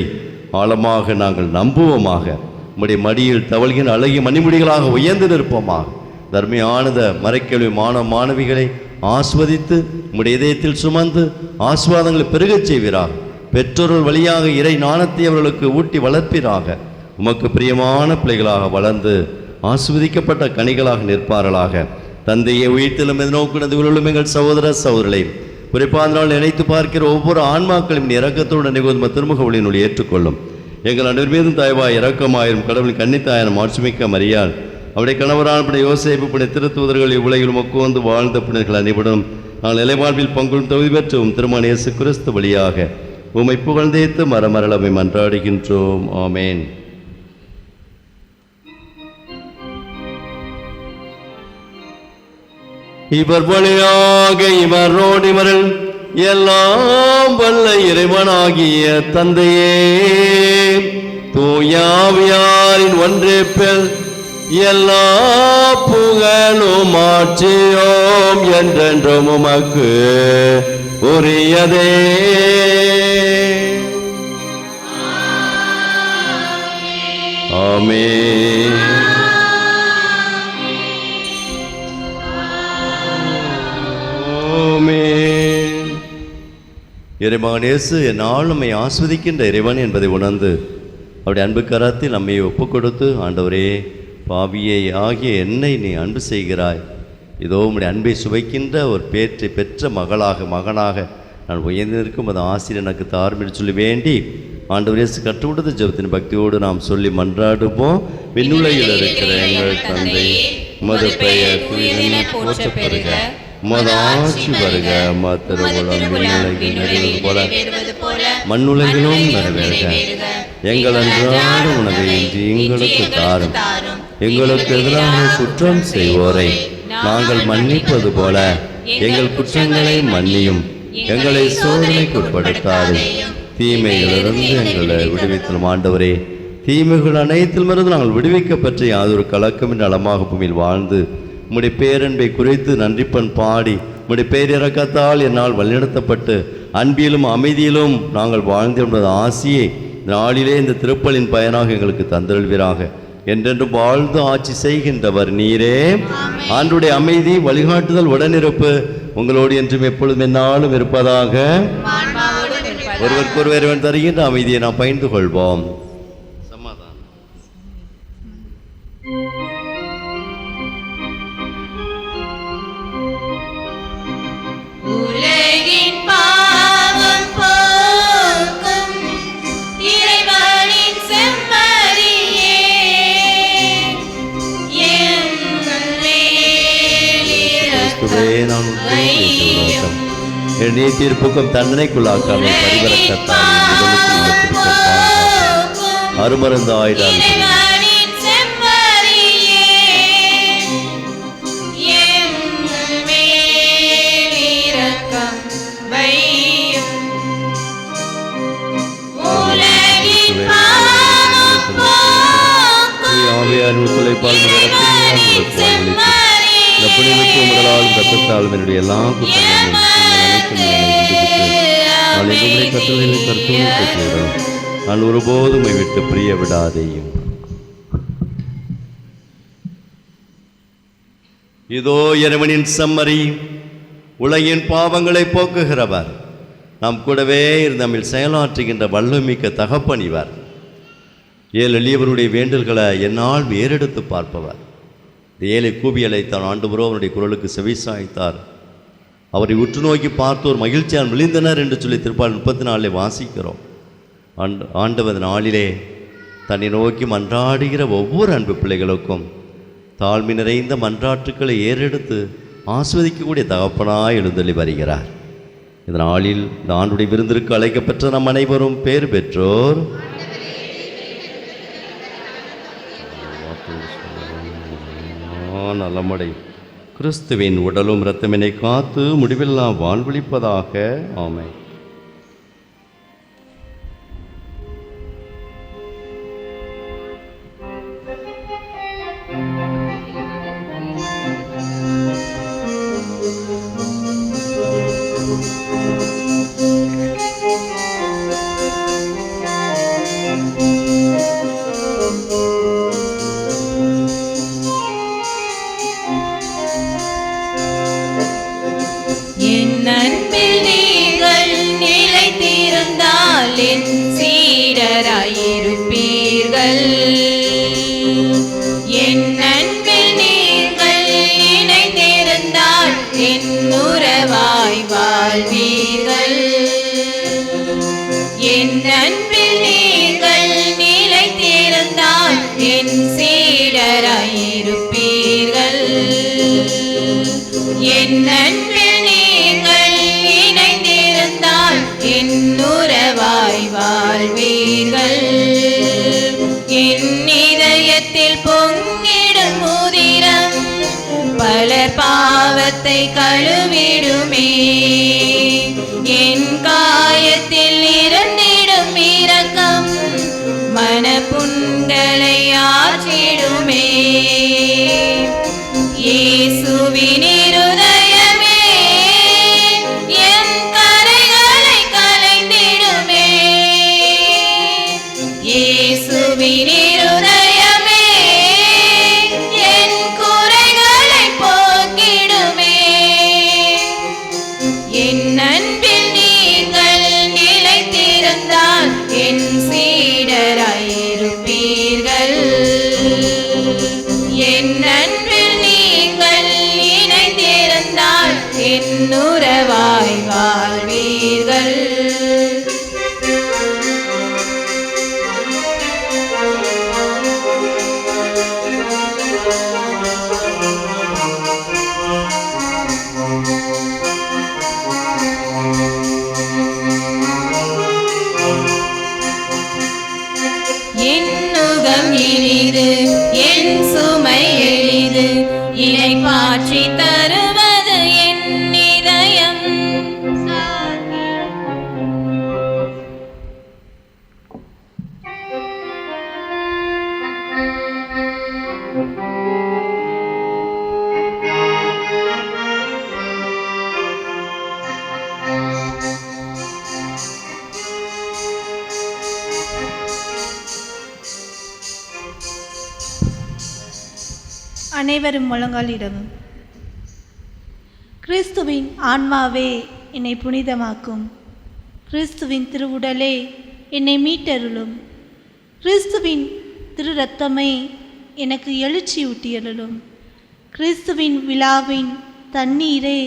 ஆழமாக நாங்கள் நம்புவோமாக. உம்முடைய மடியில் தவழ்கின்ற அழகிய மணிமுடிகளாக உயர்ந்து நிற்போமாக. தர்மையானத மறைக்கல்வி மாணவ மாணவிகளை ஆஸ்வதித்து உம்முடைய இதயத்தில் சுமந்து ஆஸ்வாதங்களை பெருகச் செய்வீராக. பெற்றோர்கள் வழியாக இறை ஞானத்தை அவர்களுக்கு ஊட்டி வளர்ப்பீராக. உமக்கு பிரியமான பிள்ளைகளாக வளர்ந்து ஆஸ்வதிக்கப்பட்ட கனிகளாக நிற்பார்களாக. தந்தையை உயிர்த்திலும் எதிர்நோக்கினது உள்ள எங்கள் சகோதர சகோதரர்களை குறிப்பாக நாள் நினைத்து பார்க்கிற ஒவ்வொரு ஆன்மாக்களையும் இறக்கத்தோடு நிகழ்ந்த திருமுக ஒளியினுள் ஏற்றுக்கொள்ளும். எங்கள் அனைவர் மீதும் தாய்வாய் இறக்கமாயிரும் கடவுளின் கன்னித்தாயனம் ஆட்சிமிக்க மரியாள் அவருடைய கணவரான புனித யோசேப்பு புனித திருத்தூதர்கள் இவ்வுலகில் மொக்குவந்து வாழ்ந்த புனிதர்கள் அனைவரும் நாங்கள் நிலைவாழ்வில் பங்கும் தகுதி பெற்றும் திருமண இயேசு கிறிஸ்து வழியாக உம்மை புகழ்ந்தேத்து மரமரளவை மன்றாடுகின்றோம். ஆமேன். இவர் வழியாக இவரோடு இவர்கள் எல்லாம் வல்ல இறைவனாகிய தந்தையே தூயாவியாரின் ஒன்றேப்பில் எல்லா புகழும் ஆட்சியோம் என்றென்றும் உமக்கு உரியதே. ஆமென். இறைமகன் இயேசு என்னால் நம்மை ஆஸ்வதிக்கின்ற இறைவன் என்பதை உணர்ந்து அவருடைய அன்பு கரத்தில் நம்மை ஒப்புக் கொடுத்து, ஆண்டவரே, பாவியை ஆகிய என்னை நீ அன்பு செய்கிறாய், இதோ உம்முடைய அன்பை சுவைக்கின்ற ஒரு பேற்றை பெற்ற மகனாக நான் உயர்ந்து நிற்கும் அது ஆசிரியர் எனக்கு தாரும் என்று சொல்லி வேண்டி ஆண்டவர் இயேசு கற்றுவிட்டது ஜெபத்தின் பக்தியோடு நாம் சொல்லி மன்றாடுவோம். விண்ணுலகில் இருக்கிற எங்கள் தந்தை, உமது பெயர் தூயதென போற்றப்பெறுக, உமது ஆட்சி வருக, உமது திருவுளம் விண்ணுலகில் நிறைவேறுவது போல மண்ணுலகிலும் நிறைவேறுக. எங்கள் அன்றாட உணவை இன்று எங்களுக்கு தாரும். எங்களுக்கு எதிராக குற்றம் செய்வோரை நாங்கள் மன்னிப்பது போல எங்கள் குற்றங்களை மன்னியும். எங்களை சோதனைக்கு உட்படுத்தாது, தீமைகளிலிருந்து எங்களை விடுவித்தலும். ஆண்டவரே, தீமைகள் அனைத்திலுமிருந்து நாங்கள் விடுவிக்கப்பட்ட யாதொரு கலக்கமின்றி நலமாக பூமியில் வாழ்ந்து உம்முடைய பேரன்பை குறித்து நன்றிப்பன் பாடி உம்முடைய பேரிறக்கத்தால் என்னால் வழிநடத்தப்பட்டு அன்பிலும் அமைதியிலும் நாங்கள் வாழ்ந்து என்பது ஆசியை நாளிலே இந்த திருப்பலின் பயனாக எங்களுக்கு தந்தருள்வீராக. என்றென்றும் வாழ்ந்து ஆட்சி செய்கின்றவர் நீரே. ஆண்டுடைய அமைதி வழிகாட்டுதல் உடனிருப்பு உங்களோடு என்றும் எப்பொழுதும் என்னாலும் இருப்பதாக. ஒருவருக்கொருவர் தருகின்ற அமைதியை நாம் பகிர்ந்து கொள்வோம். சமாதானம். உலகின் பாவம் போக்கும் இறைவனின் செம்மறியே, நான் நீ தீர்ப்புக்கும் தண்டனைக்குள்ளாக்காமல் பரிவரக்கத்தால் அருமருந்தாயிடால் இறைவனின் செம்மறியே, எம் மேல் இரக்கம் வையும். உலகின் பாவம் போக்கும் ஆவியாரின் துளைப்பால் இறைவனின் செம்மறியே, இந்த புனிதமிக்க உடலாலும் ரத்தத்தாலும் என்னுடைய எல்லா குற்றங்களையும் கட்டளைகளை கருத்தும் பெற்றுகிறோம். நான் ஒருபோதும் உம்மை விட்டு பிரிய விடாதேயும். இதோ இறைவனின் செம்மறி, உலகின் பாவங்களை போக்குகிறவர், நாம் கூடவே நம்மில் செயலாற்றுகின்ற வல்லமிக்க தகப்பனிவர், ஏழு எளியவருடைய வேண்டல்களை என்னால் வேறெடுத்து பார்ப்பவர். இந்த ஏழை கூவி அழைத்தார், ஆண்டவரோ அவருடைய குரலுக்கு செவிசாய்த்தார். அவரை உற்று நோக்கி பார்த்தோர் மகிழ்ச்சியால் விழிந்தனர் என்று சொல்லி திருப்பால் 34 வாசிக்கிறோம். ஆண்டவர் நாளிலே தன்னை நோக்கி மன்றாடுகிற ஒவ்வொரு அன்பு பிள்ளைகளுக்கும் தாழ்மை நிறைந்த மன்றாட்டுக்களை ஏறெடுத்து ஆஸ்வதிக்கக்கூடிய தகப்பனாய் எழுந்தள்ளி வருகிறார். இந்த நாளில் இந்த ஆண்டுடைய விருந்திற்கு அழைக்கப்பெற்ற நம் அனைவரும் பேர் பெற்றோர். நலமடை கிறிஸ்துவின் உடலும் இரத்தமினை காத்து முடிவில்லா வாழ்வளிப்பதாக. ஆமென். என் அன்பில் நீங்கள் நிலைத்திருந்தால் என் சீடராயிருப்பீர்கள். என் அன்பில் நீங்கள் இணைந்திருந்தால் என் உறவாய் வாழ்வீர்கள். என் அன்பில் நீங்கள் நிலைத்திருந்தால் என் சீடராயிருப்பீர்கள். என் அன்பில் நீங்கள் இணைந்திருந்தால் என் உறவாய் வாழ்வீர்கள். என் இதயத்தில் பொங்கிடும் உதிரம் பலர் பாவத்தை கழுவிடுமே. என் காயத்தில் இருந்திடும் இரக்கம் மனப்புண்களை ஆற்றிடுமே. இயேசுவின் இருதயமே என் கரைகளை களைந்திடுமே. இயேசுவின் இருதயமே என் குறைகளை போக்கிடுமே. என் அன்பில் நீங்கள் நிலைத்திருந்தால் என் சீடராயிருப்பீர்கள். என் அன்பில் நீங்கள் இணைந்திருந்தால் என் உறவாய் வாழ்வீர்கள். என் நுகம் இனிது என் சுமை எளிது, இலை பாற்றி தருவது என் இதயம். அனைவரும் முழங்காலிடவும். கிறிஸ்துவின் ஆன்மாவே என்னை புனிதமாக்கும். கிறிஸ்துவின் திருவுடலே என்னை மீட்டருளும். கிறிஸ்துவின் திரு இரத்தமே எனக்கு எழுச்சியூட்டியருளும். கிறிஸ்துவின் விழாவின் தண்ணீரே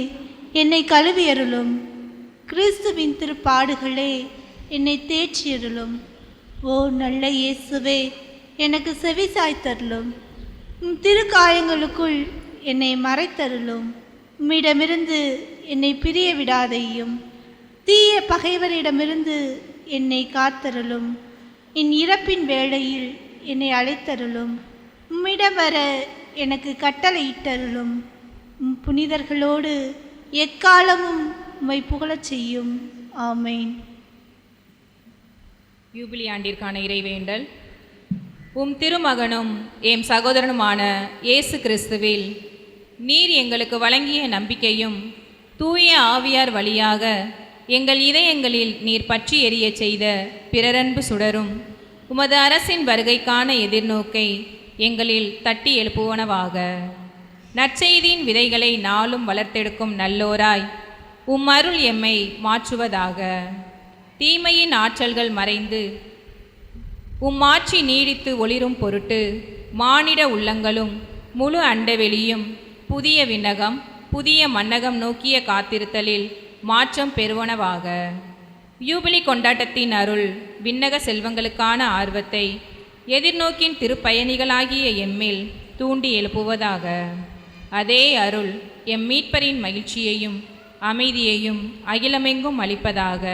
என்னை கழுவியருளும். கிறிஸ்துவின் திருப்பாடுகளே என்னை தேற்றியருளும். ஓ நல்ல இயேசுவே, எனக்கு செவிசாய்த்தருளும். திருக்காயங்களுக்குள் என்னை மறைத்தருளும். உம்மிடமிருந்து என்னை பிரிய விடாதையும். தீய பகைவரிடமிருந்து என்னை காத்தருளும். என் இறப்பின் வேளையில் என்னை அழைத்தருளும். உம்மிடம் வர எனக்கு கட்டளையிட்டருளும். புனிதர்களோடு எக்காலமும் உம்மை புகழச் செய்யும். ஆமேன். யூபிலி ஆண்டிற்கான இறைவேண்டல். உம் திருமகனும் எம் சகோதரனுமான இயேசு கிறிஸ்துவில் நீர் எங்களுக்கு வழங்கிய நம்பிக்கையும் தூய ஆவியார் வழியாக எங்கள் இதயங்களில் நீர் பற்றி எரிய செய்த பிறரன்பு சுடரும் உமது அரசின் வருகைக்கான எதிர்நோக்கை எங்களில் தட்டி எழுப்புவனவாக. நற்செய்தியின் விதைகளை நாளும் வளர்த்தெடுக்கும் நல்லோராய் உம் அருள் எம்மை மாற்றுவதாக. தீமையின் ஆற்றல்கள் மறைந்து உம் ஆட்சி நீடித்து ஒளிரும் பொருட்டு மானிட உள்ளங்களும் முழு அண்டவெளியும் புதிய விண்ணகம் புதிய மன்னகம் நோக்கிய காத்திருத்தலில் மாற்றம் பெறுவனவாக. யூபிலி கொண்டாட்டத்தின் அருள் விண்ணக செல்வங்களுக்கான ஆர்வத்தை எதிர்நோக்கின் திருப்பயணிகளாகிய எம்மில் தூண்டி எழுப்புவதாக. அதே அருள் எம் மீட்பரின் மகிழ்ச்சியையும் அமைதியையும் அகிலமெங்கும் அளிப்பதாக.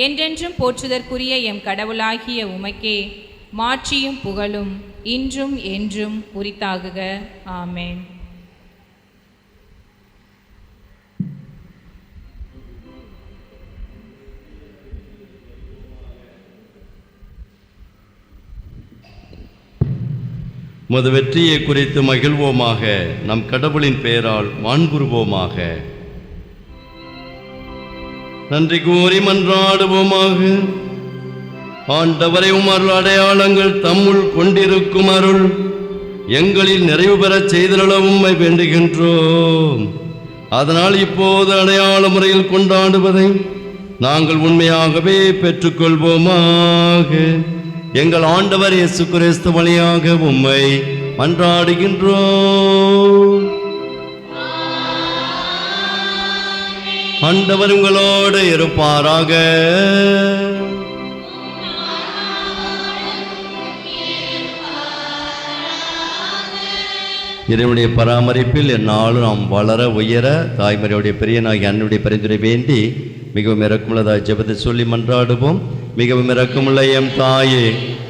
என்றென்றும் போற்றுதற்குரிய எம் கடவுளாகிய உமக்கே மாட்சியும் புகழும் இன்றும் என்றும் உரித்தாகுக. ஆமேன். உமது வெற்றியை குறித்து மகிழ்வோமாக. நம் கடவுளின் பெயரால் மாண்புறுவோமாக. நன்றி கூறி மன்றாடுவோமாக. ஆண்டவரை உம் அருள் அடையாளங்கள் தம்முள் கொண்டிருக்கும் அருள் எங்களில் நிறைவு பெறச் செய்தருள உம்மை வேண்டுகின்றோம். அதனால் இப்போது அடையாள முறையில் கொண்டாடுவதை நாங்கள் உண்மையாகவே பெற்றுக்கொள்வோமாக. எங்கள் ஆண்டவர் இயேசு கிறிஸ்து வழியாக உம்மை மன்றாடுகின்றோம். ஆண்டவர் உங்களோடு இருப்பாராக. இறைவனுடைய பராமரிப்பில் எந்நாளும் நாம் வளர உயர தாய்மறையுடைய பெரியனாகிய அன்னுடைய பரிந்துரை வேண்டி மிகவும் இறக்கமுள்ளதாய் ஜெபத்தை சொல்லி மன்றாடுவோம். மிகவும் இறக்கமுள்ள எம் தாயே,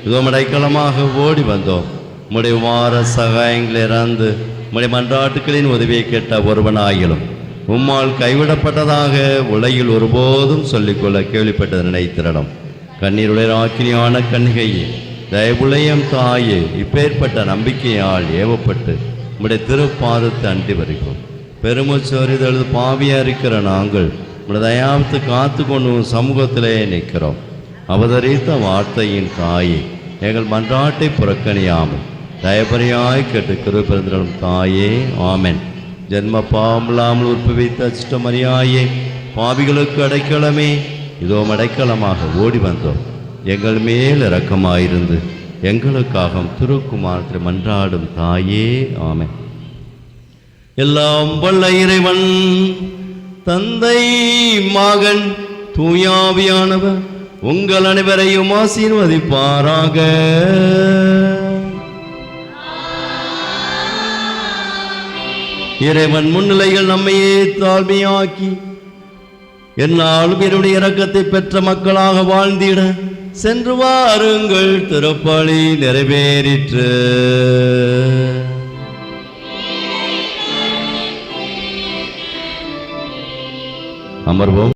இதோ அடைக்கலமாக ஓடி வந்தோம். உம்முடைய வார சகாயங்களை இறந்து உம்முடைய மன்றாட்டுக்களின் உதவியை கேட்ட ஒருவனாயிலும் உம்மால் கைவிடப்பட்டதாக உலகில் ஒருபோதும் சொல்லிக்கொள்ள கேள்விப்பட்டது நினைத்திரடம். கண்ணீருடைய ராக்கினியான கன்னிகையே, தயவுளையம் தாயே, இப்பேற்பட்ட நம்பிக்கையால் ஏவப்பட்டு உம்முடைய திருப்பாதத்தை அண்டி வருகிறோம். பெருமச்சோரிதழு பாவியாக இருக்கிற நாங்கள் உம்முடைய தயாவத்தை காத்து கொண்டு சமூகத்திலே நிற்கிறோம். அவதரித்த வார்த்தையின் தாயே, எங்கள் மன்றாட்டை புறக்கணியாமல் தயபரியாய் கேட்டு கிருபெருந்திரளும் தாயே. ஆமென். ஜென்ம பாவமில்லாமல் உற்பவித்த அச்சிஷ்டமரியாயே, பாவிகளுக்கு அடைக்கலமே, இதோ அடைக்கலமாக ஓடி வந்தோம். எங்கள் மேல் இரக்கமாயிருந்து எங்களுக்காக திருக்குமாரத்தில் மன்றாடும் தாயே. ஆமென். எல்லாம் வல்ல இறைவன் தந்தை மகன் தூயாவியானவர் உங்கள் அனைவரையும் ஆசீர்வதிப்பாராக. இறைவன் முன்னிலையில் நம்மையே தாழ்மையாக்கி என்னாலும் என்னுடைய இரக்கத்தை பெற்ற மக்களாக வாழ்ந்திட சென்று வாருங்கள். திருப்பலி நிறைவேறிற்று. அமர்வோம்.